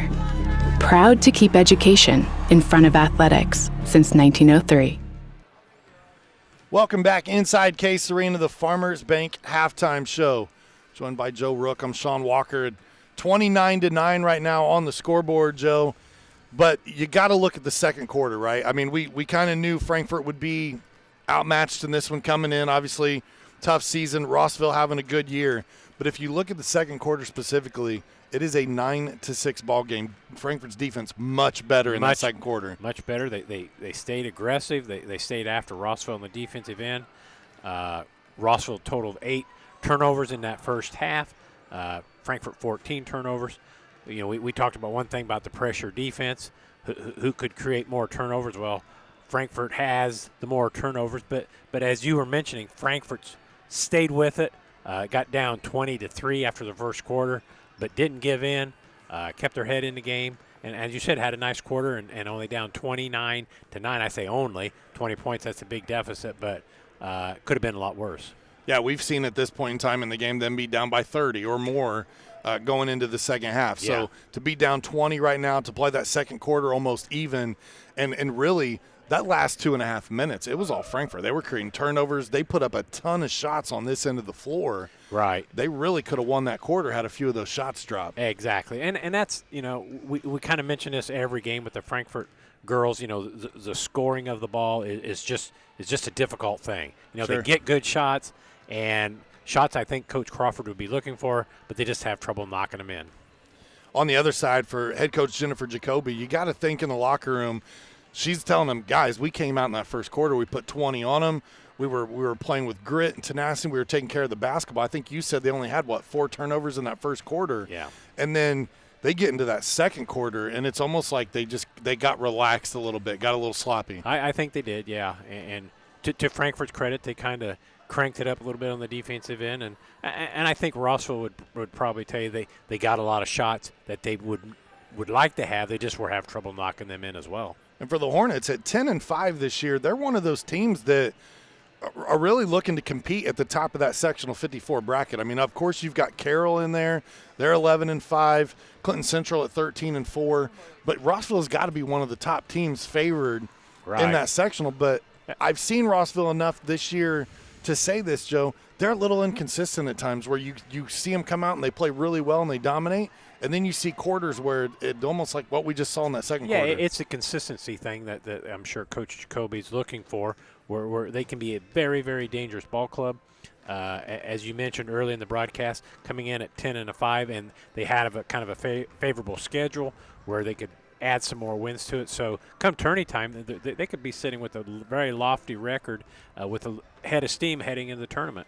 Proud to keep education in front of athletics since 1903. Welcome back inside Case Arena, the Farmers Bank halftime show. Joined by Joe Rook. I'm Sean Walker. 29-9 right now on the scoreboard, Joe. But you got to look at the second quarter, right? I mean, we kind of knew Frankfort would be outmatched in this one coming in. Obviously, tough season. Rossville having a good year. But if you look at the second quarter specifically, it is a 9-6 ball game. Frankfort's defense much better in that second quarter. Much better. They stayed aggressive. They stayed after Rossville on the defensive end. Rossville totaled 8 turnovers in that first half. Frankfort 14 turnovers. You know, we talked about one thing about the pressure defense, who could create more turnovers. Well, Frankfort has the more turnovers, but as you were mentioning, Frankfort stayed with it, got down 20-3 after the first quarter, but didn't give in, kept their head in the game, and as you said, had a nice quarter and only down 29-9. I say only 20 points. That's a big deficit, but could have been a lot worse. Yeah, we've seen at this point in time in the game them be down by 30 or more going into the second half. Yeah. So to be down 20 right now, to play that second quarter almost even, and really that last 2.5 minutes, it was all Frankfort. They were creating turnovers. They put up a ton of shots on this end of the floor. Right. They really could have won that quarter had a few of those shots dropped. Exactly. And that's, you know, we kind of mention this every game with the Frankfort girls. You know, the scoring of the ball is just a difficult thing. You know, Sure. They get good shots, and shots I think Coach Crawford would be looking for, but they just have trouble knocking them in. On the other side, for head coach Jennifer Jacoby, you got to think in the locker room, she's telling them, guys, we came out in that first quarter, we put 20 on them. We were playing with grit and tenacity. We were taking care of the basketball. I think you said they only had, 4 turnovers in that first quarter. Yeah. And then they get into that second quarter, and it's almost like they got relaxed a little bit, got a little sloppy. I think they did, yeah. And to Frankfort's credit, they kind of cranked it up a little bit on the defensive end. And I think Rossville would probably tell you they got a lot of shots that they would like to have. They just were having trouble knocking them in as well. And for the Hornets, at 10-5 this year, they're one of those teams that are really looking to compete at the top of that sectional 54 bracket. I mean, of course, you've got Carroll in there. They're 11-5. Clinton Central at 13-4. But Rossville's got to be one of the top teams favored in that sectional. But I've seen Rossville enough this year to say this, Joe. They're a little inconsistent at times where you see them come out and they play really well and they dominate. And then you see quarters where it almost like what we just saw in that second quarter. Yeah, it's a consistency thing that I'm sure Coach Jacoby's looking for, where they can be a very, very dangerous ball club. As you mentioned early in the broadcast, coming in at 10-5, and they had a kind of a favorable schedule where they could add some more wins to it. So come tourney time, they could be sitting with a very lofty record with a head of steam heading into the tournament.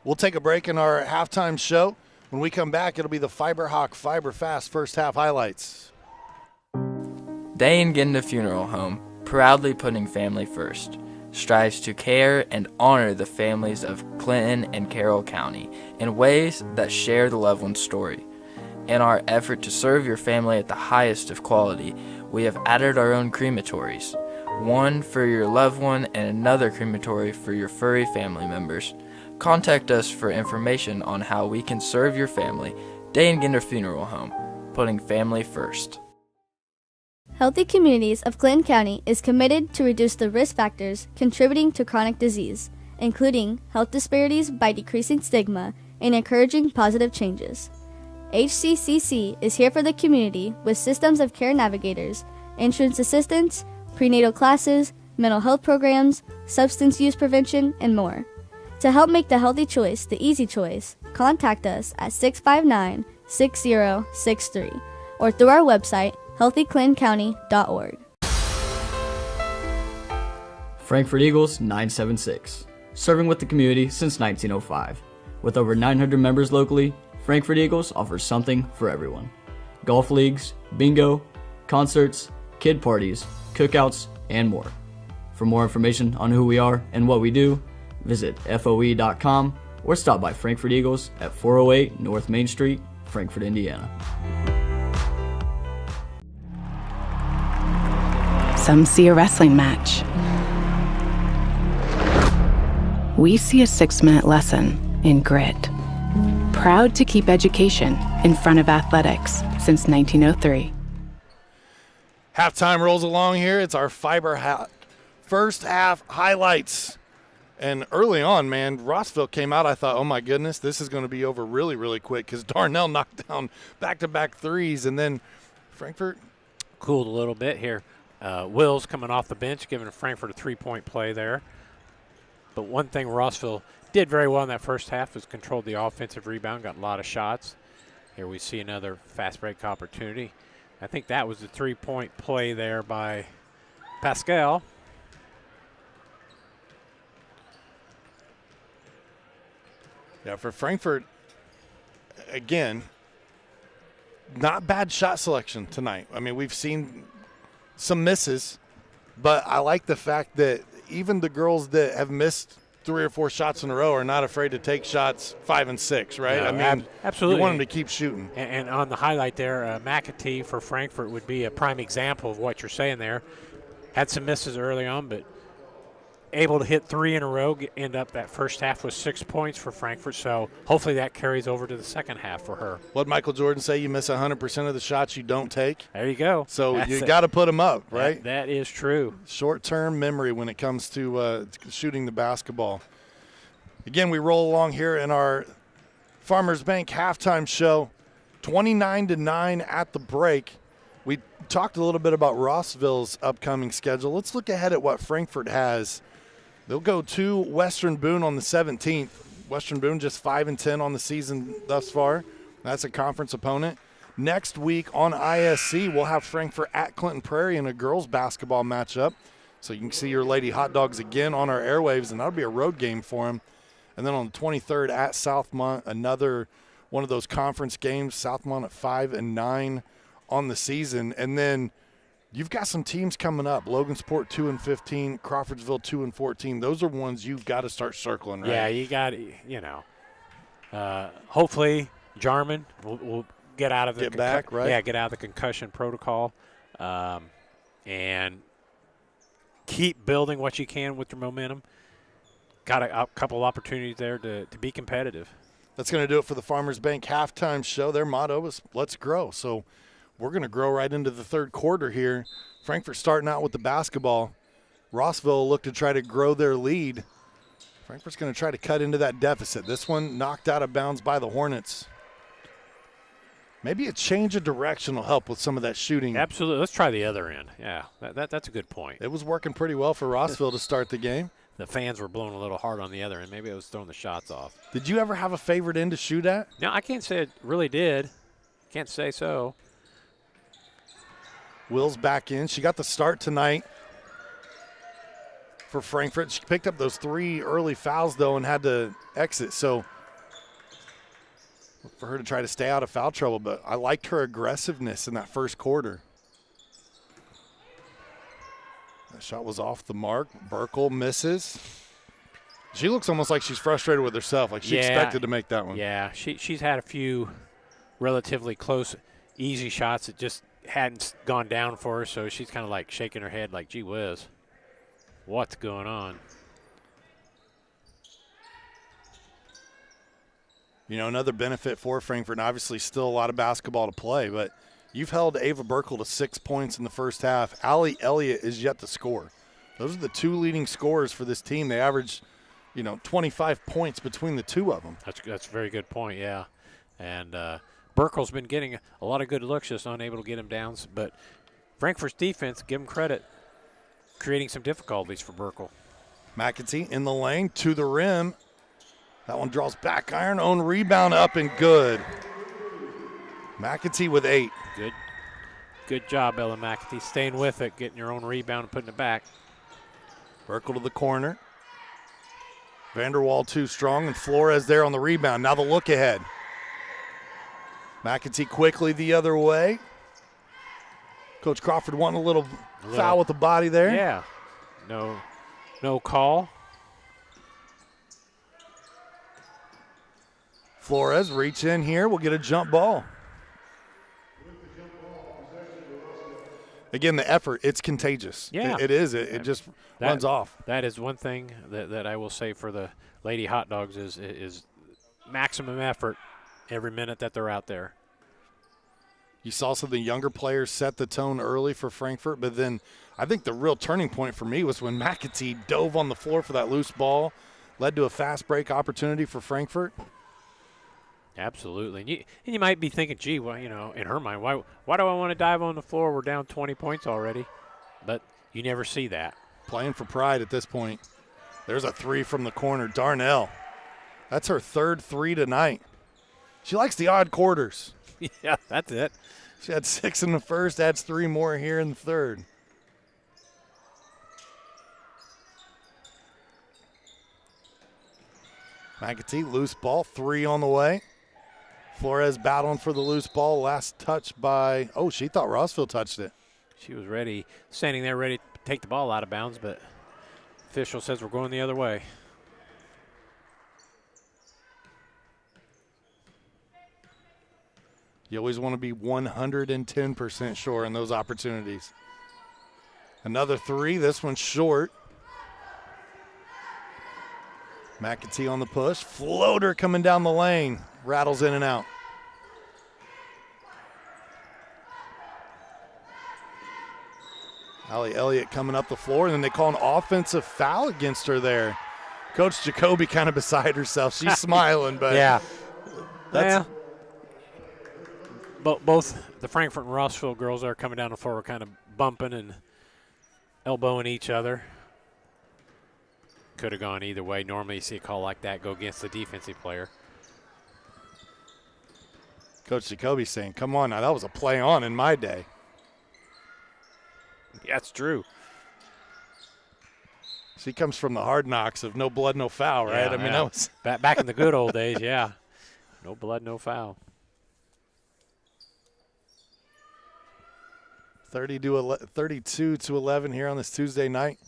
We'll take a break in our halftime show. When we come back, it'll be the Fiberhawk Fiber Fast first half highlights. Day & Ginda Funeral Home, proudly putting family first, strives to care and honor the families of Clinton and Carroll County in ways that share the loved one's story. In our effort to serve your family at the highest of quality, we have added our own crematories, one for your loved one and another crematory for your furry family members. Contact us for information on how we can serve your family. Day & Ginda Funeral Home, putting family first. Healthy Communities of Clinton County is committed to reduce the risk factors contributing to chronic disease, including health disparities by decreasing stigma and encouraging positive changes. HCCC is here for the community with systems of care navigators, insurance assistance, prenatal classes, mental health programs, substance use prevention, and more. To help make the healthy choice the easy choice, contact us at 659-6063 or through our website, healthyclintoncounty.org. Frankfort Eagles 976, serving with the community since 1905. With over 900 members locally, Frankfort Eagles offers something for everyone. Golf leagues, bingo, concerts, kid parties, cookouts, and more. For more information on who we are and what we do, visit FOE.com or stop by Frankfort Eagles at 408 North Main Street, Frankfort, Indiana. Some see a wrestling match. We see a 6-minute lesson in grit. Proud to keep education in front of athletics since 1903. Halftime rolls along here. It's our first half highlights. And early on, man, Rossville came out. I thought, oh, my goodness, this is going to be over really, really quick because Darnell knocked down back-to-back threes. And then Frankfort cooled a little bit here. Wills coming off the bench, giving Frankfort a three-point play there. But one thing Rossville did very well in that first half was controlled the offensive rebound, got a lot of shots. Here we see another fast break opportunity. I think that was the three-point play there by Pascal. Yeah, for Frankfort, again, not bad shot selection tonight. I mean, we've seen some misses, but I like the fact that even the girls that have missed 3 or 4 shots in a row are not afraid to take shots 5 and 6, right? No, I mean, absolutely. You want them to keep shooting. And on the highlight there, McAtee for Frankfort would be a prime example of what you're saying there. Had some misses early on, but able to hit 3 in a row, end up that first half with 6 points for Frankfort. So hopefully that carries over to the second half for her. What Michael Jordan say? You miss 100% of the shots you don't take. There you go. So you got to put them up, right? That is true. Short-term memory when it comes to shooting the basketball. Again, we roll along here in our Farmers Bank halftime show, 29-9 at the break. We talked a little bit about Rossville's upcoming schedule. Let's look ahead at what Frankfort has. They'll go to Western Boone on the 17th. Western Boone just 5-10 on the season thus far. That's a conference opponent. Next week on ISC, we'll have Frankfort at Clinton Prairie in a girls basketball matchup. So you can see your Lady Hot Dogs again on our airwaves, and that'll be a road game for them. And then on the 23rd at Southmont, another one of those conference games. Southmont at 5-9 on the season. And then you've got some teams coming up. Logansport 2-15, Crawfordsville 2-14. Those are ones you've got to start circling, right? Yeah, you got to, hopefully Jarman will get out of the get back, right? Yeah, get out of the concussion protocol, and keep building what you can with your momentum. Got a couple opportunities there to be competitive. That's going to do it for the Farmers Bank halftime show. Their motto is "Let's grow." So we're going to grow right into the third quarter here. Frankfort starting out with the basketball. Rossville look to try to grow their lead. Frankfort's going to try to cut into that deficit. This one knocked out of bounds by the Hornets. Maybe a change of direction will help with some of that shooting. Absolutely. Let's try the other end. Yeah, that's a good point. It was working pretty well for Rossville to start the game. The fans were blowing a little hard on the other end. Maybe it was throwing the shots off. Did you ever have a favorite end to shoot at? No, I can't say it really did. Can't say so. Will's back in. She got the start tonight for Frankfort. She picked up those 3 early fouls, though, and had to exit. So for her to try to stay out of foul trouble, but I liked her aggressiveness in that first quarter. That shot was off the mark. Burkle misses. She looks almost like she's frustrated with herself, like she expected to make that one. Yeah, she's had a few relatively close, easy shots that just hadn't gone down for her, so she's kind of like shaking her head like, gee whiz, what's going on? You know, another benefit for Frankfort, and obviously still a lot of basketball to play, but you've held Ava Burkle to 6 points in the first half. Allie Elliott is yet to score. Those are the 2 leading scorers for this team. They average, 25 points between the 2 of them. That's a very good point, yeah. And Burkle's been getting a lot of good looks, just unable to get him down. But Frankfort's defense, give him credit, creating some difficulties for Burkle. McAtee in the lane to the rim. That one draws back iron, own rebound up and good. McAtee with 8. Good job, Ella McAtee, staying with it, getting your own rebound and putting it back. Burkle to the corner. Vanderwall too strong, and Flores there on the rebound. Now the look ahead. McAtee quickly the other way. Coach Crawford wanting a little foul with the body there. Yeah. No call. Flores reach in here. We'll get a jump ball. Again, the effort, it's contagious. Yeah. It is. It just runs off. That is one thing that I will say for the Lady Hot Dogs is maximum effort every minute that they're out there. You saw some of the younger players set the tone early for Frankfort, but then I think the real turning point for me was when McAtee dove on the floor for that loose ball, led to a fast break opportunity for Frankfort. Absolutely. And you might be thinking, gee, well, in her mind, why do I want to dive on the floor? We're down 20 points already. But you never see that. Playing for pride at this point. There's a three from the corner. Darnell. That's her third three tonight. She likes the odd quarters. Yeah, that's it. She had 6 in the first, adds 3 more here in the third. McAtee, loose ball, 3 on the way. Flores battling for the loose ball. Last touch by, she thought Rossville touched it. She was ready, standing there ready to take the ball out of bounds, but official says we're going the other way. You always want to be 110% sure in those opportunities. Another 3, this one's short. McAtee on the push. Floater coming down the lane. Rattles in and out. Allie Elliott coming up the floor, and then they call an offensive foul against her there. Coach Jacoby kind of beside herself. She's smiling, but yeah. That's both the Frankfort and Rossville girls are coming down the floor, were kind of bumping and elbowing each other. Could have gone either way. Normally you see a call like that go against the defensive player. Coach Jacoby saying, come on now, that was a play on in my day. Yeah, that's true. She comes from the hard knocks of no blood, no foul, right? Yeah, that was back in the good old days, yeah. No blood, no foul. 32 to 11 here on this Tuesday night.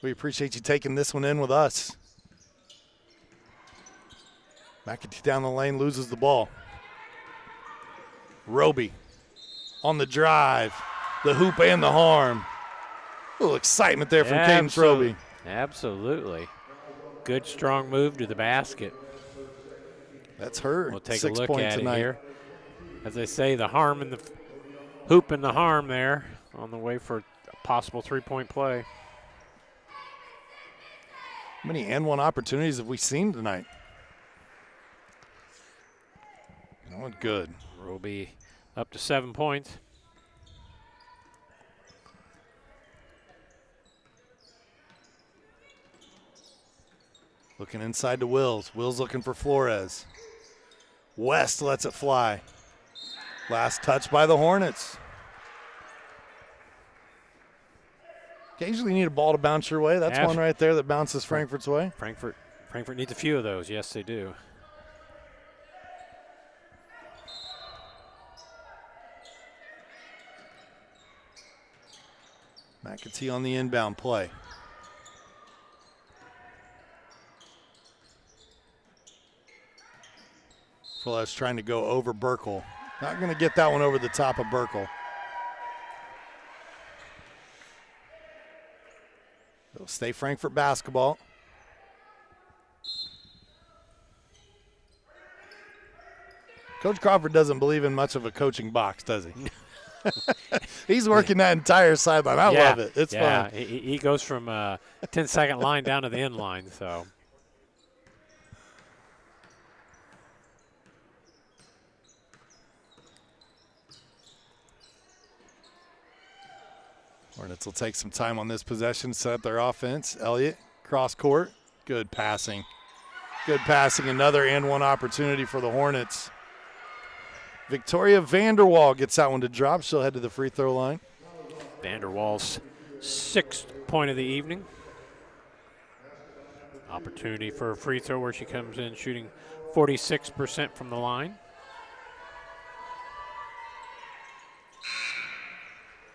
We appreciate you taking this one in with us. McAtee down the lane, loses the ball. Roby on the drive, the hoop and the harm. A little excitement there from Cadence Roby. Absolutely. Good, strong move to the basket. That's her. We'll take 6 a look points at tonight. it here. As they say, the harm and the hoop and the harm there on the way for a possible three-point play. How many and one opportunities have we seen tonight? Oh, good. Roby up to 7 points. Looking inside to Wills. Wills looking for Flores. West lets it fly. Last touch by the Hornets. Occasionally you need a ball to bounce your way. That's one right there that bounces Frankfort's way. Frankfort needs a few of those. Yes, they do. McAtee on the inbound play. Flores trying to go over Burkle. Not going to get that one over the top of Burkle. It'll stay Frankfort basketball. Coach Crawford doesn't believe in much of a coaching box, does he? He's working that entire sideline. I love it. It's fun. He goes from 10-second line down to the end line. So. Hornets will take some time on this possession, set up their offense. Elliott, cross court. Good passing. Good passing. Another and one opportunity for the Hornets. Victoria Vanderwall gets that one to drop. She'll head to the free throw line. Vanderwall's 6th point of the evening. Opportunity for a free throw where she comes in shooting 46% from the line.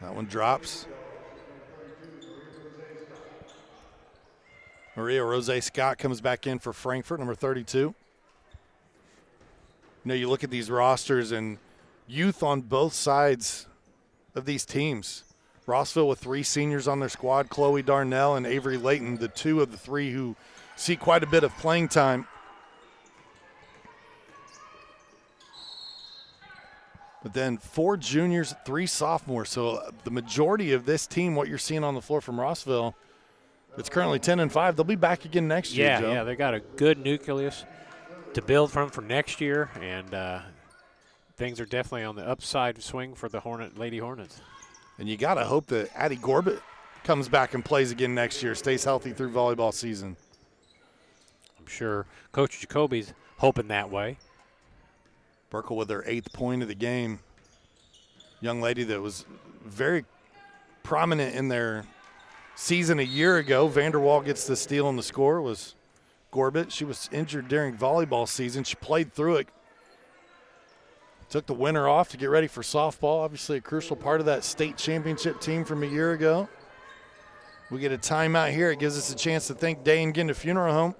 That one drops. Maria Rose Scott comes back in for Frankfort, number 32. You know, you look at these rosters and youth on both sides of these teams. Rossville with 3 seniors on their squad, Chloe Darnell and Avery Layton, the 2 of the 3 who see quite a bit of playing time. But then 4 juniors, 3 sophomores. So the majority of this team, what you're seeing on the floor from Rossville, it's currently 10-5. They'll be back again next year, Joe. Yeah, they got a good nucleus to build from for next year, and things are definitely on the upside swing for the Lady Hornets. And you got to hope that Addie Gorbett comes back and plays again next year, stays healthy through volleyball season. I'm sure Coach Jacoby's hoping that way. Burkle with her 8th point of the game. Young lady that was very prominent in their season a year ago. Vanderwall gets the steal and the score was Gorbett. She was injured during volleyball season. She played through it. Took the winter off to get ready for softball. Obviously a crucial part of that state championship team from a year ago. We get a timeout here. It gives us a chance to thank Day and Ginda Funeral Home.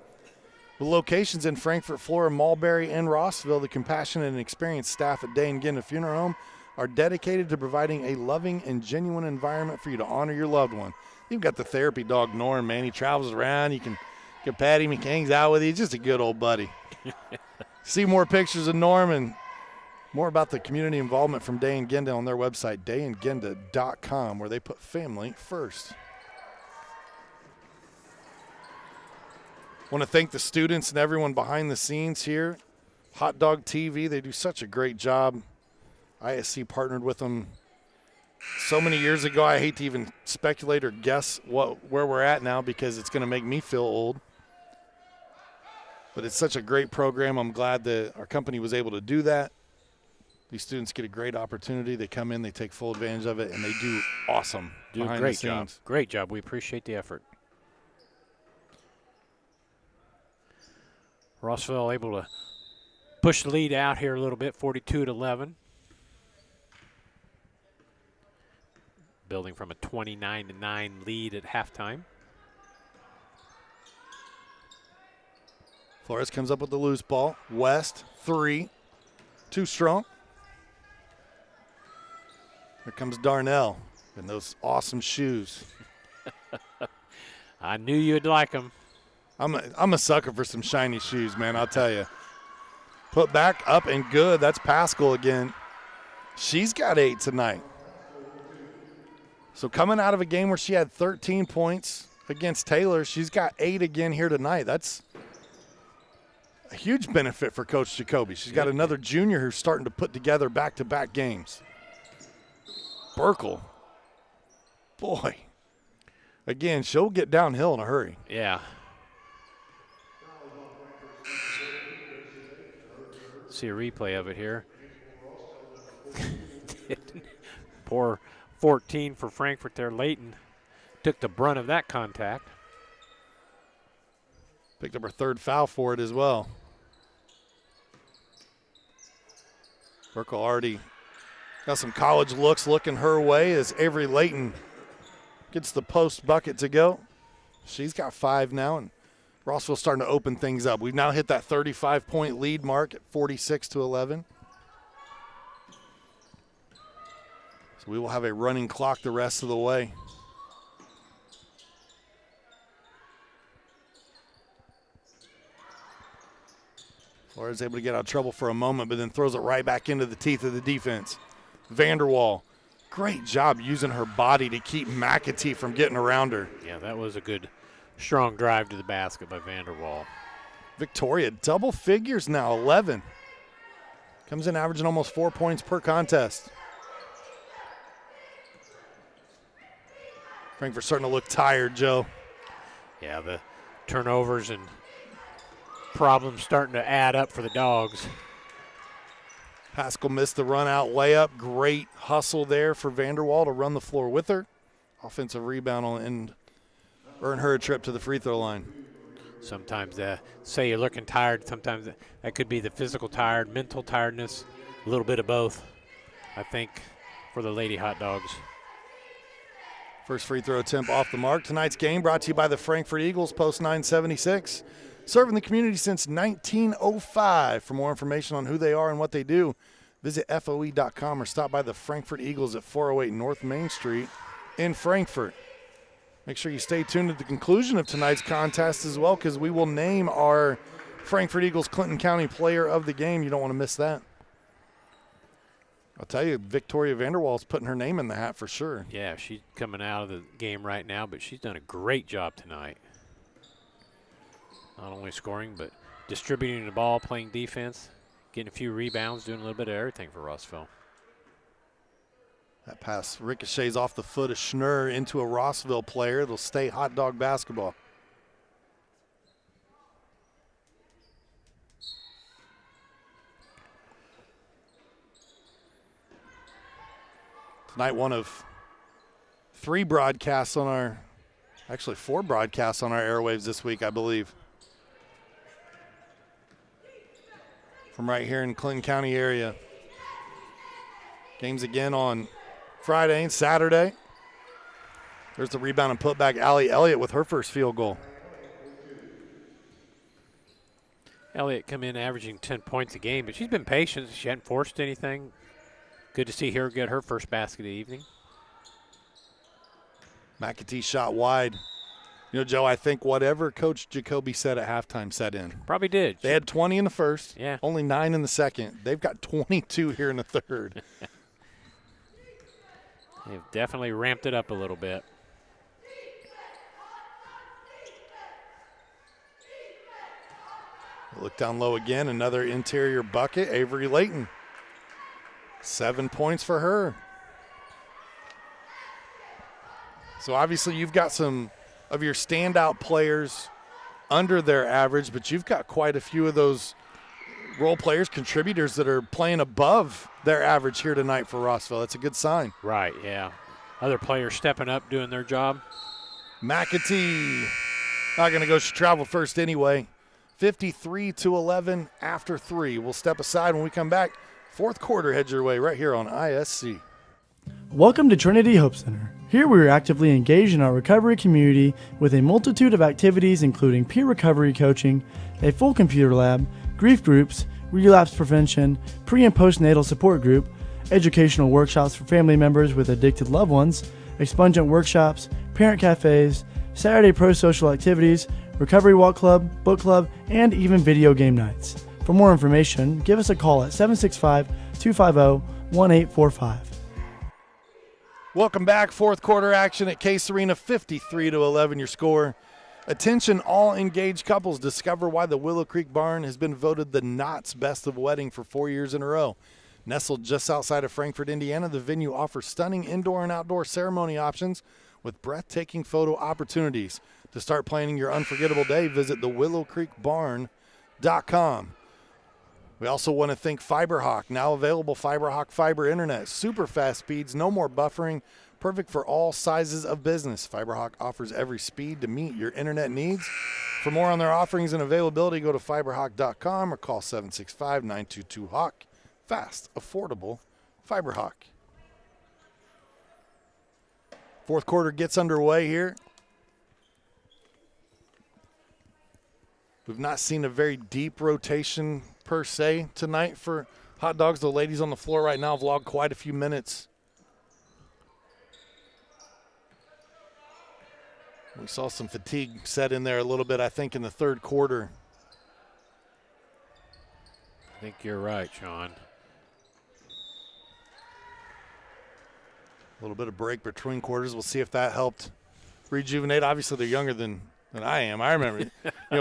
With locations in Frankfort, Florida, Mulberry, and Rossville, the compassionate and experienced staff at Day and Ginda Funeral Home are dedicated to providing a loving and genuine environment for you to honor your loved one. You've got the therapy dog, Norm, man. He travels around. You can pet him. He hangs out with you. He's just a good old buddy. See more pictures of Norm and more about the community involvement from Day and Ginda on their website, dayandginda.com, where they put family first. Want to thank the students and everyone behind the scenes here. Hot Dog TV, they do such a great job. ISC partnered with them so many years ago. I hate to even speculate or guess where we're at now because it's going to make me feel old. But it's such a great program. I'm glad that our company was able to do that. These students get a great opportunity. They come in, they take full advantage of it, and they do awesome. Do a great job. Great job. We appreciate the effort. Rossville able to push the lead out here a little bit, 42-11. Building from a 29-9 lead at halftime. Flores comes up with the loose ball. West, 3. Too strong. Here comes Darnell in those awesome shoes. I knew you'd like them. I'm a sucker for some shiny shoes, man, I'll tell you. Put back, up, and good. That's Pascal again. She's got 8 tonight. So coming out of a game where she had 13 points against Taylor, she's got 8 again here tonight. That's a huge benefit for Coach Jacoby. She's got another junior who's starting to put together back-to-back games. Burkle. Boy. Again, she'll get downhill in a hurry. Yeah. See a replay of it here. Poor 14 for Frankfort there. Layton took the brunt of that contact. Picked up her 3rd foul for it as well. Burkle already got some college looks looking her way as Avery Layton gets the post bucket to go. She's got 5 now, and Rossville's starting to open things up. We've now hit that 35-point lead mark at 46-11. So we will have a running clock the rest of the way. Flores able to get out of trouble for a moment, but then throws it right back into the teeth of the defense. Vanderwall, great job using her body to keep McAtee from getting around her. Yeah, that was a good, strong drive to the basket by Vanderwall. Victoria, double figures now, 11. Comes in averaging almost 4 points per contest. Frankfort starting to look tired, Joe. Yeah, the turnovers and problems starting to add up for the Dogs. Pascal missed the run-out layup. Great hustle there for Vanderwall to run the floor with her. Offensive rebound on and earn her a trip to the free throw line. Sometimes say you're looking tired. Sometimes that could be the physical tired, mental tiredness, a little bit of both, I think, for the Lady Hot Dogs. First free throw attempt off the mark. Tonight's game brought to you by the Frankfort Eagles, Post 976. Serving the community since 1905. For more information on who they are and what they do, visit FOE.com or stop by the Frankfort Eagles at 408 North Main Street in Frankfort. Make sure you stay tuned at the conclusion of tonight's contest as well, because we will name our Frankfort Eagles Clinton County Player of the Game. You don't want to miss that. I'll tell you, Victoria Vanderwaal's putting her name in the hat for sure. Yeah, she's coming out of the game right now, but she's done a great job tonight. Not only scoring, but distributing the ball, playing defense, getting a few rebounds, doing a little bit of everything for Rossville. That pass ricochets off the foot of Schnurr into a Rossville player. It'll stay hot dog basketball. Tonight, one of 3 broadcasts on our, actually 4 broadcasts on our airwaves this week, I believe. From right here in Clinton County area. Games again on Friday and Saturday. There's the rebound and putback. Allie Elliott with her first field goal. Elliott come in averaging 10 points a game, but she's been patient. She hadn't forced anything. Good to see her get her first basket of the evening. McAtee shot wide. You know, Joe, I think whatever Coach Jacoby said at halftime set in. Probably did. They had 20 in the first, yeah, only 9 in the second. They've got 22 here in the third. They've definitely ramped it up a little bit. Look down low again, another interior bucket. Avery Layton, 7 points for her. So obviously you've got some of your standout players under their average, but you've got quite a few of those role players, contributors that are playing above their average here tonight for Rossville. That's a good sign. Right, yeah. Other players stepping up, doing their job. McAtee, not going to go. She traveled first anyway. 53-11 after 3. We'll step aside when we come back. Fourth quarter heads your way right here on ISC. Welcome to Trinity Hope Center. Here we are actively engaged in our recovery community with a multitude of activities including peer recovery coaching, a full computer lab, grief groups, relapse prevention, pre- and postnatal support group, educational workshops for family members with addicted loved ones, expungent workshops, parent cafes, Saturday pro-social activities, recovery walk club, book club, and even video game nights. For more information, give us a call at 765-250-1845. Welcome back. Fourth quarter action at Case Arena, 53-11 your score. Attention all engaged couples, discover why the Willow Creek Barn has been voted the Knott's Best of Wedding for 4 years in a row. Nestled just outside of Frankfort, Indiana, the venue offers stunning indoor and outdoor ceremony options with breathtaking photo opportunities. To start planning your unforgettable day, visit thewillowcreekbarn.com. We also want to thank FiberHawk, now available FiberHawk fiber internet. Super fast speeds, no more buffering, perfect for all sizes of business. FiberHawk offers every speed to meet your internet needs. For more on their offerings and availability, go to fiberhawk.com or call 765-922-HAWK. Fast, affordable FiberHawk. Fourth quarter gets underway here. We've not seen a very deep rotation per se tonight for Hot Dogs. The ladies on the floor right now have logged quite a few minutes. We saw some fatigue set in there a little bit, I think, in the third quarter. I think you're right, Sean. A little bit of break between quarters. We'll see if that helped rejuvenate. Obviously, they're younger than I am. I remember,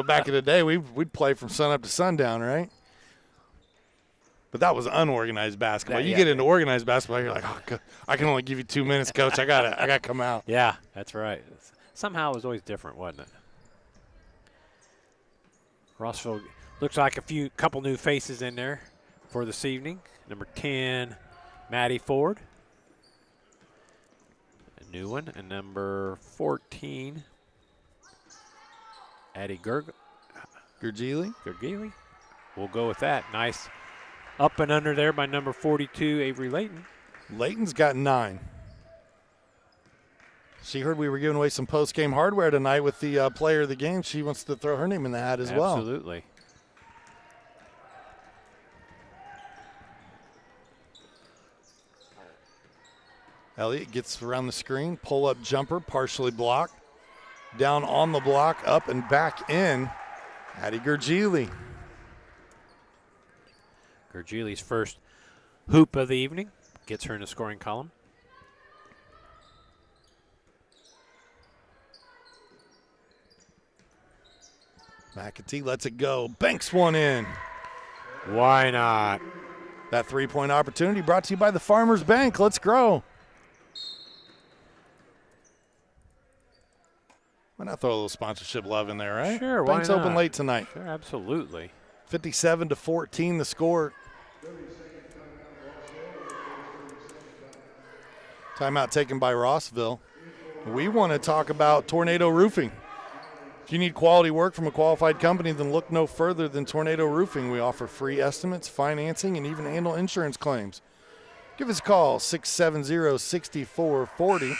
back in the day, we'd play from sun up to sundown, right? But that was unorganized basketball. You get into organized basketball, you're like, oh, I can only give you 2 minutes, coach. I gotta come out. Yeah, that's right. Somehow it was always different, wasn't it? Rossville looks like couple new faces in there for this evening. Number 10, Maddie Ford. A new one. And number 14, Addie Gergili. We'll go with that. Nice up and under there by number 42, Avery Layton. Layton's got 9. She heard we were giving away some post-game hardware tonight with the player of the game. She wants to throw her name in the hat as well. Absolutely. Elliott gets around the screen, pull-up jumper, partially blocked. Down on the block, up and back in. Addie Gergili. Gergili's first hoop of the evening. gets her in the scoring column. McAtee lets it go. Banks one in. Why not? That three-point opportunity brought to you by the Farmers Bank. Let's grow. Why not throw a little sponsorship love in there, right? Sure, why Banks not? open late tonight. Sure, absolutely. 57-14 the score. Timeout taken by Rossville. We want to talk about Tornado Roofing. If you need quality work from a qualified company, then look no further than Tornado Roofing. We offer free estimates, financing, and even handle insurance claims. Give us a call, 670-6440,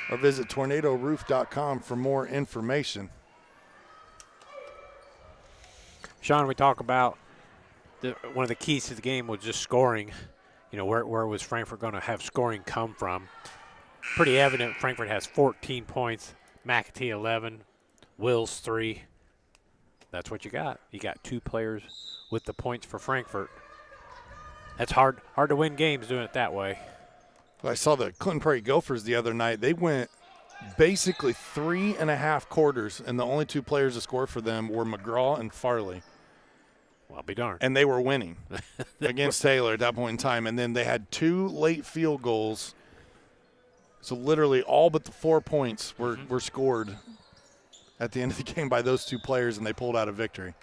or visit tornadoroof.com for more information. Sean, we talk about one of the keys to the game was just scoring. You know, where was Frankfort going to have scoring come from? Pretty evident Frankfort has 14 points, McAtee 11, Wills 3. That's what you got. You got 2 players with the points for Frankfort. That's hard to win games doing it that way. I saw the Clinton Prairie Gophers the other night. They went basically 3.5 quarters, and the only 2 players to score for them were McGraw and Farley. Well, I'll be darned. And they were winning against Taylor at that point in time. And then they had 2 late field goals. So literally all but the 4 points were scored at the end of the game by those 2 players, and they pulled out a victory.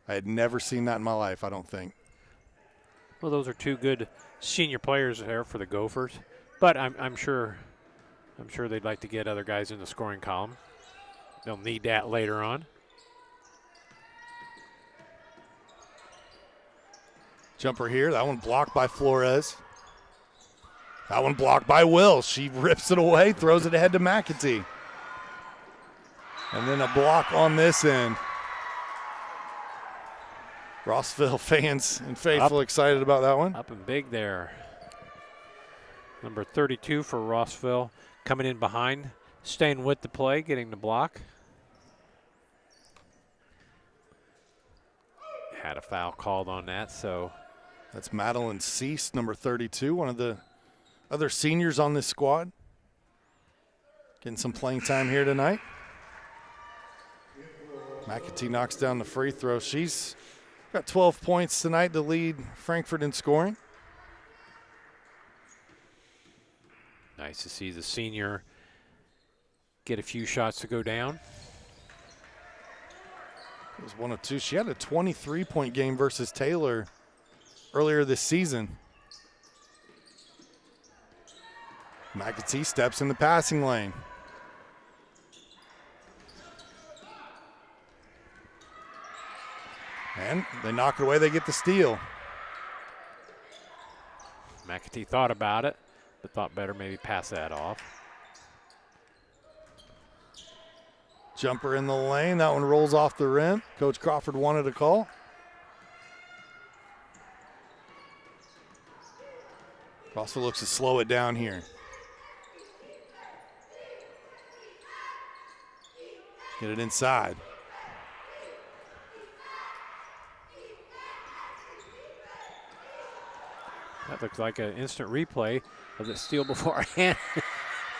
I had never seen that in my life, I don't think. Well, those are 2 good senior players there for the Gophers. But I'm sure they'd like to get other guys in the scoring column. They'll need that later on. Jumper here. That one blocked by Flores. That one blocked by Will. She rips it away, throws it ahead to McAtee. And then a block on this end. Rossville fans and faithful excited about that one. Up and big there. Number 32 for Rossville coming in behind, staying with the play, getting the block. Had a foul called on that, so. That's Madeline Cease, number 32, one of the other seniors on this squad. Getting some playing time here tonight. McAtee knocks down the free throw. She's got 12 points tonight to lead Frankfort in scoring. Nice to see the senior get a few shots to go down. It was 1 of 2. She had a 23-point game versus Taylor earlier this season. McAtee steps in the passing lane. And they knock it away. They get the steal. McAtee thought about it, but thought better maybe pass that off. Jumper in the lane. That one rolls off the rim. Coach Crawford wanted a call. Rossville looks to slow it down here. Get it inside. That looks like an instant replay of the steal beforehand.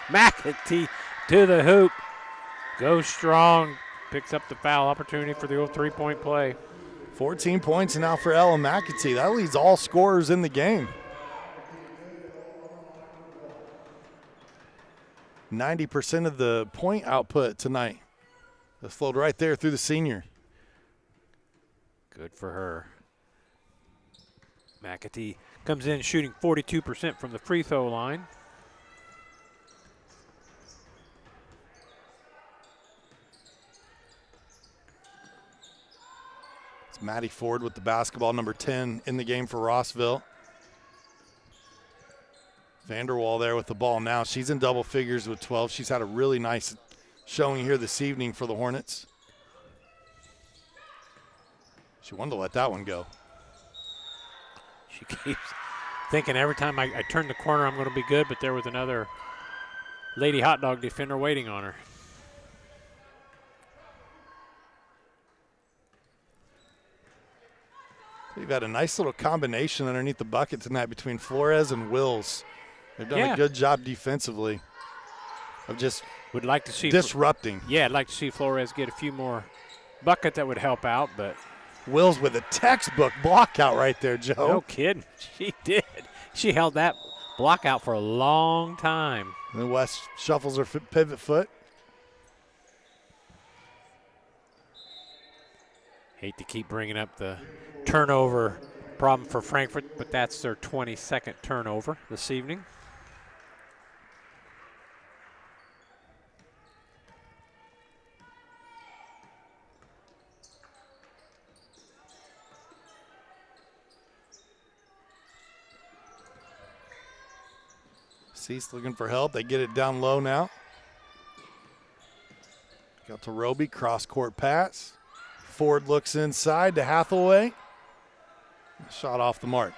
McAtee to the hoop. Goes strong. Picks up the foul opportunity for the old 3-point play. 14 points now for Ella McAtee. That leads all scorers in the game. 90% of the point output tonight. That flowed right there through the senior. Good for her. McAtee comes in shooting 42% from the free throw line. It's Maddie Ford with the basketball, number 10 in the game for Rossville. Vanderwall there with the ball now. She's in double figures with 12. She's had a really nice showing here this evening for the Hornets. She wanted to let that one go. She keeps thinking every time I turn the corner I'm going to be good, but there was another lady hot dog defender waiting on her. We've had a nice little combination underneath the bucket tonight between Flores and Wills. They've done a good job defensively of just would like to see disrupting. I'd like to see Flores get a few more buckets that would help out, but Wills with a textbook block out right there, Joe. No kidding. She did. She held that block out for a long time. And then West shuffles her pivot foot. Hate to keep bringing up the turnover problem for Frankfort, but that's their 22nd turnover this evening. Cease looking for help. They get it down low now. Got to Roby, cross-court pass. Ford looks inside to Hathaway. Shot off the mark.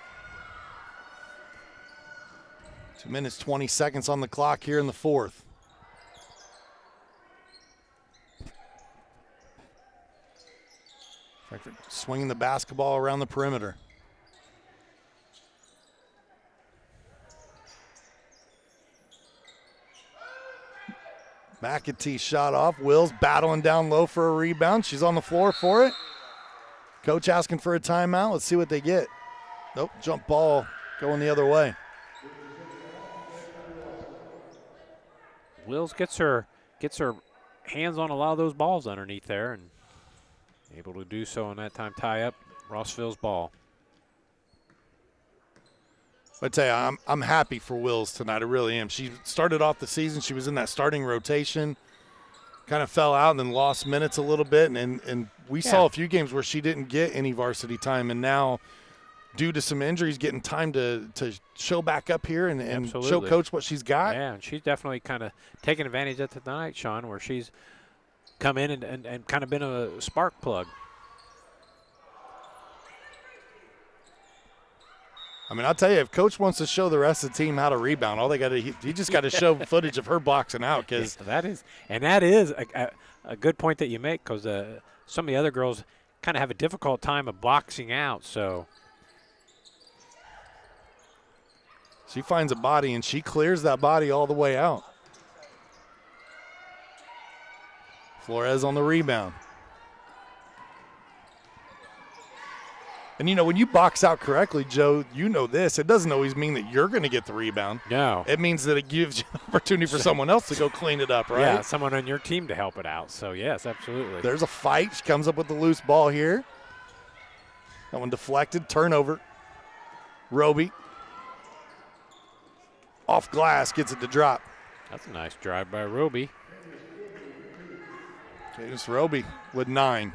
2 minutes, 20 seconds on the clock here in the fourth. Frankfort swinging the basketball around the perimeter. McAtee shot off. Wills battling down low for a rebound. She's on the floor for it. Coach asking for a timeout. Let's see what they get. Nope, jump ball going the other way. Wills gets her hands on a lot of those balls underneath there and able to do so in that time tie up Rossville's ball. I tell you, I'm happy for Wills tonight. I really am. She started off the season. She was in that starting rotation, kind of fell out and then lost minutes a little bit. And we saw a few games where she didn't get any varsity time. And now, due to some injuries, getting time to show back up here and show Coach what she's got. Yeah, and she's definitely kind of taking advantage of it tonight, Sean, where she's come in and kind of been a spark plug. I mean, I'll tell you, if Coach wants to show the rest of the team how to rebound, all they got to he just got to show footage of her boxing out because that is a good point that you make because some of the other girls kind of have a difficult time of boxing out. So she finds a body and she clears that body all the way out. Flores on the rebound. And, you know, when you box out correctly, Joe, you know this. It doesn't always mean that you're going to get the rebound. No. It means that it gives you an opportunity for someone else to go clean it up, right? Yeah, someone on your team to help it out. So, yes, absolutely. There's a fight. She comes up with the loose ball here. That one deflected. Turnover. Roby. Off glass. Gets it to drop. That's a nice drive by Roby. Cadence Roby with 9.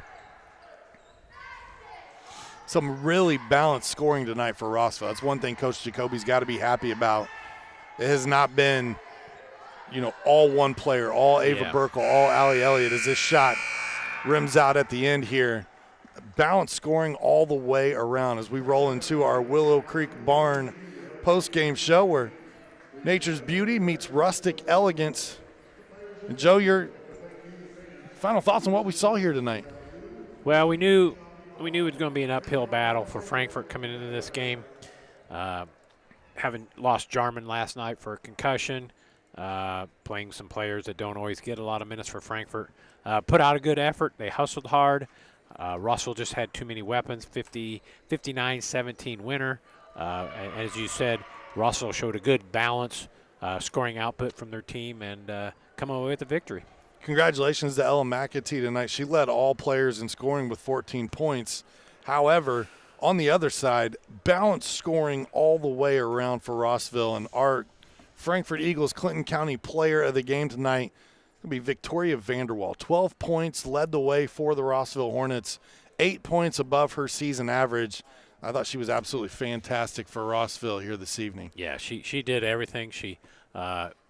Some really balanced scoring tonight for Rossville. That's one thing Coach Jacoby's got to be happy about. It has not been, you know, all one player, all Ava Burkle, all Allie Elliott as this shot rims out at the end here. Balanced scoring all the way around as we roll into our Willow Creek Barn post-game show where nature's beauty meets rustic elegance. And Joe, your final thoughts on what we saw here tonight? Well, we knew it was going to be an uphill battle for Frankfort coming into this game. Having lost Jarman last night for a concussion, playing some players that don't always get a lot of minutes for Frankfort. Put out a good effort. They hustled hard. Rossville just had too many weapons, 59-17 winner. And as you said, Rossville showed a good balance, scoring output from their team and come away with a victory. Congratulations to Ella McAtee tonight. She led all players in scoring with 14 points. However, on the other side, balanced scoring all the way around for Rossville. And our Frankfort Eagles Clinton County player of the game tonight will be Victoria Vanderwall. 12 points led the way for the Rossville Hornets, 8 points above her season average. I thought she was absolutely fantastic for Rossville here this evening. Yeah, she did everything. She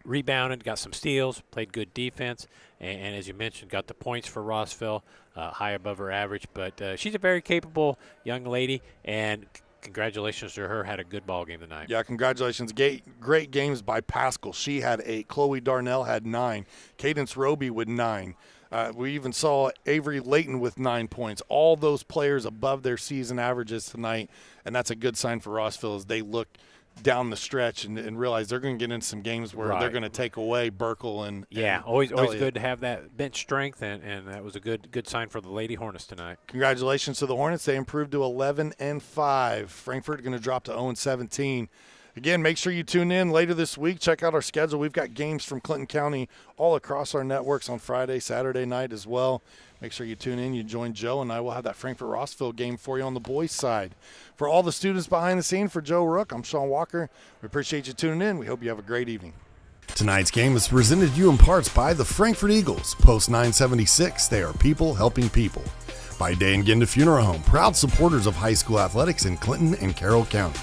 rebounded, got some steals, played good defense, and as you mentioned, got the points for Rossville, high above her average. But she's a very capable young lady, and congratulations to her. Had a good ball game tonight. Yeah, congratulations. Great games by Pascal. She had 8. Chloe Darnell had 9. Cadence Roby with 9. We even saw Avery Layton with 9 points. All those players above their season averages tonight, and that's a good sign for Rossville as they look down the stretch and realize they're going to get into some games where they're going to take away Burkle and always good to have that bench strength, and that was a good sign for the Lady Hornets tonight. Congratulations to the Hornets. They improved to 11-5. Frankfort going to drop to 0-17. Again, make sure you tune in later this week. Check out our schedule. We've got games from Clinton County all across our networks on Friday, Saturday night as well. Make sure you tune in. You join Joe, and I will have that Frankfort-Rossville game for you on the boys' side. For all the students behind the scene, for Joe Rook, I'm Sean Walker. We appreciate you tuning in. We hope you have a great evening. Tonight's game is presented to you in parts by the Frankfort Eagles. Post 976, they are people helping people. By Day and Genda Funeral Home, proud supporters of high school athletics in Clinton and Carroll County.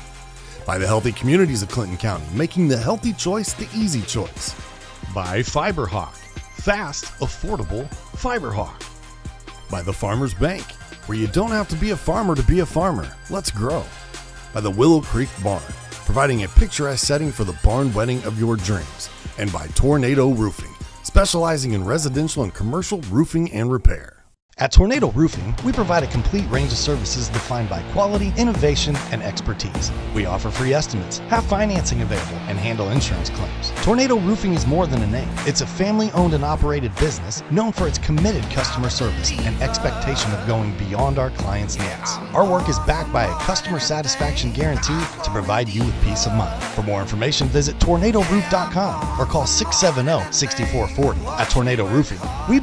By the healthy communities of Clinton County, making the healthy choice the easy choice. By FiberHawk, fast, affordable FiberHawk. By the Farmers Bank, where you don't have to be a farmer to be a farmer. Let's grow. By the Willow Creek Barn, providing a picturesque setting for the barn wedding of your dreams. And by Tornado Roofing, specializing in residential and commercial roofing and repair. At Tornado Roofing, we provide a complete range of services defined by quality, innovation, and expertise. We offer free estimates, have financing available, and handle insurance claims. Tornado Roofing is more than a name. It's a family-owned and operated business known for its committed customer service and expectation of going beyond our clients' needs. Our work is backed by a customer satisfaction guarantee to provide you with peace of mind. For more information, visit tornadoroof.com or call 670-6440. At Tornado Roofing, we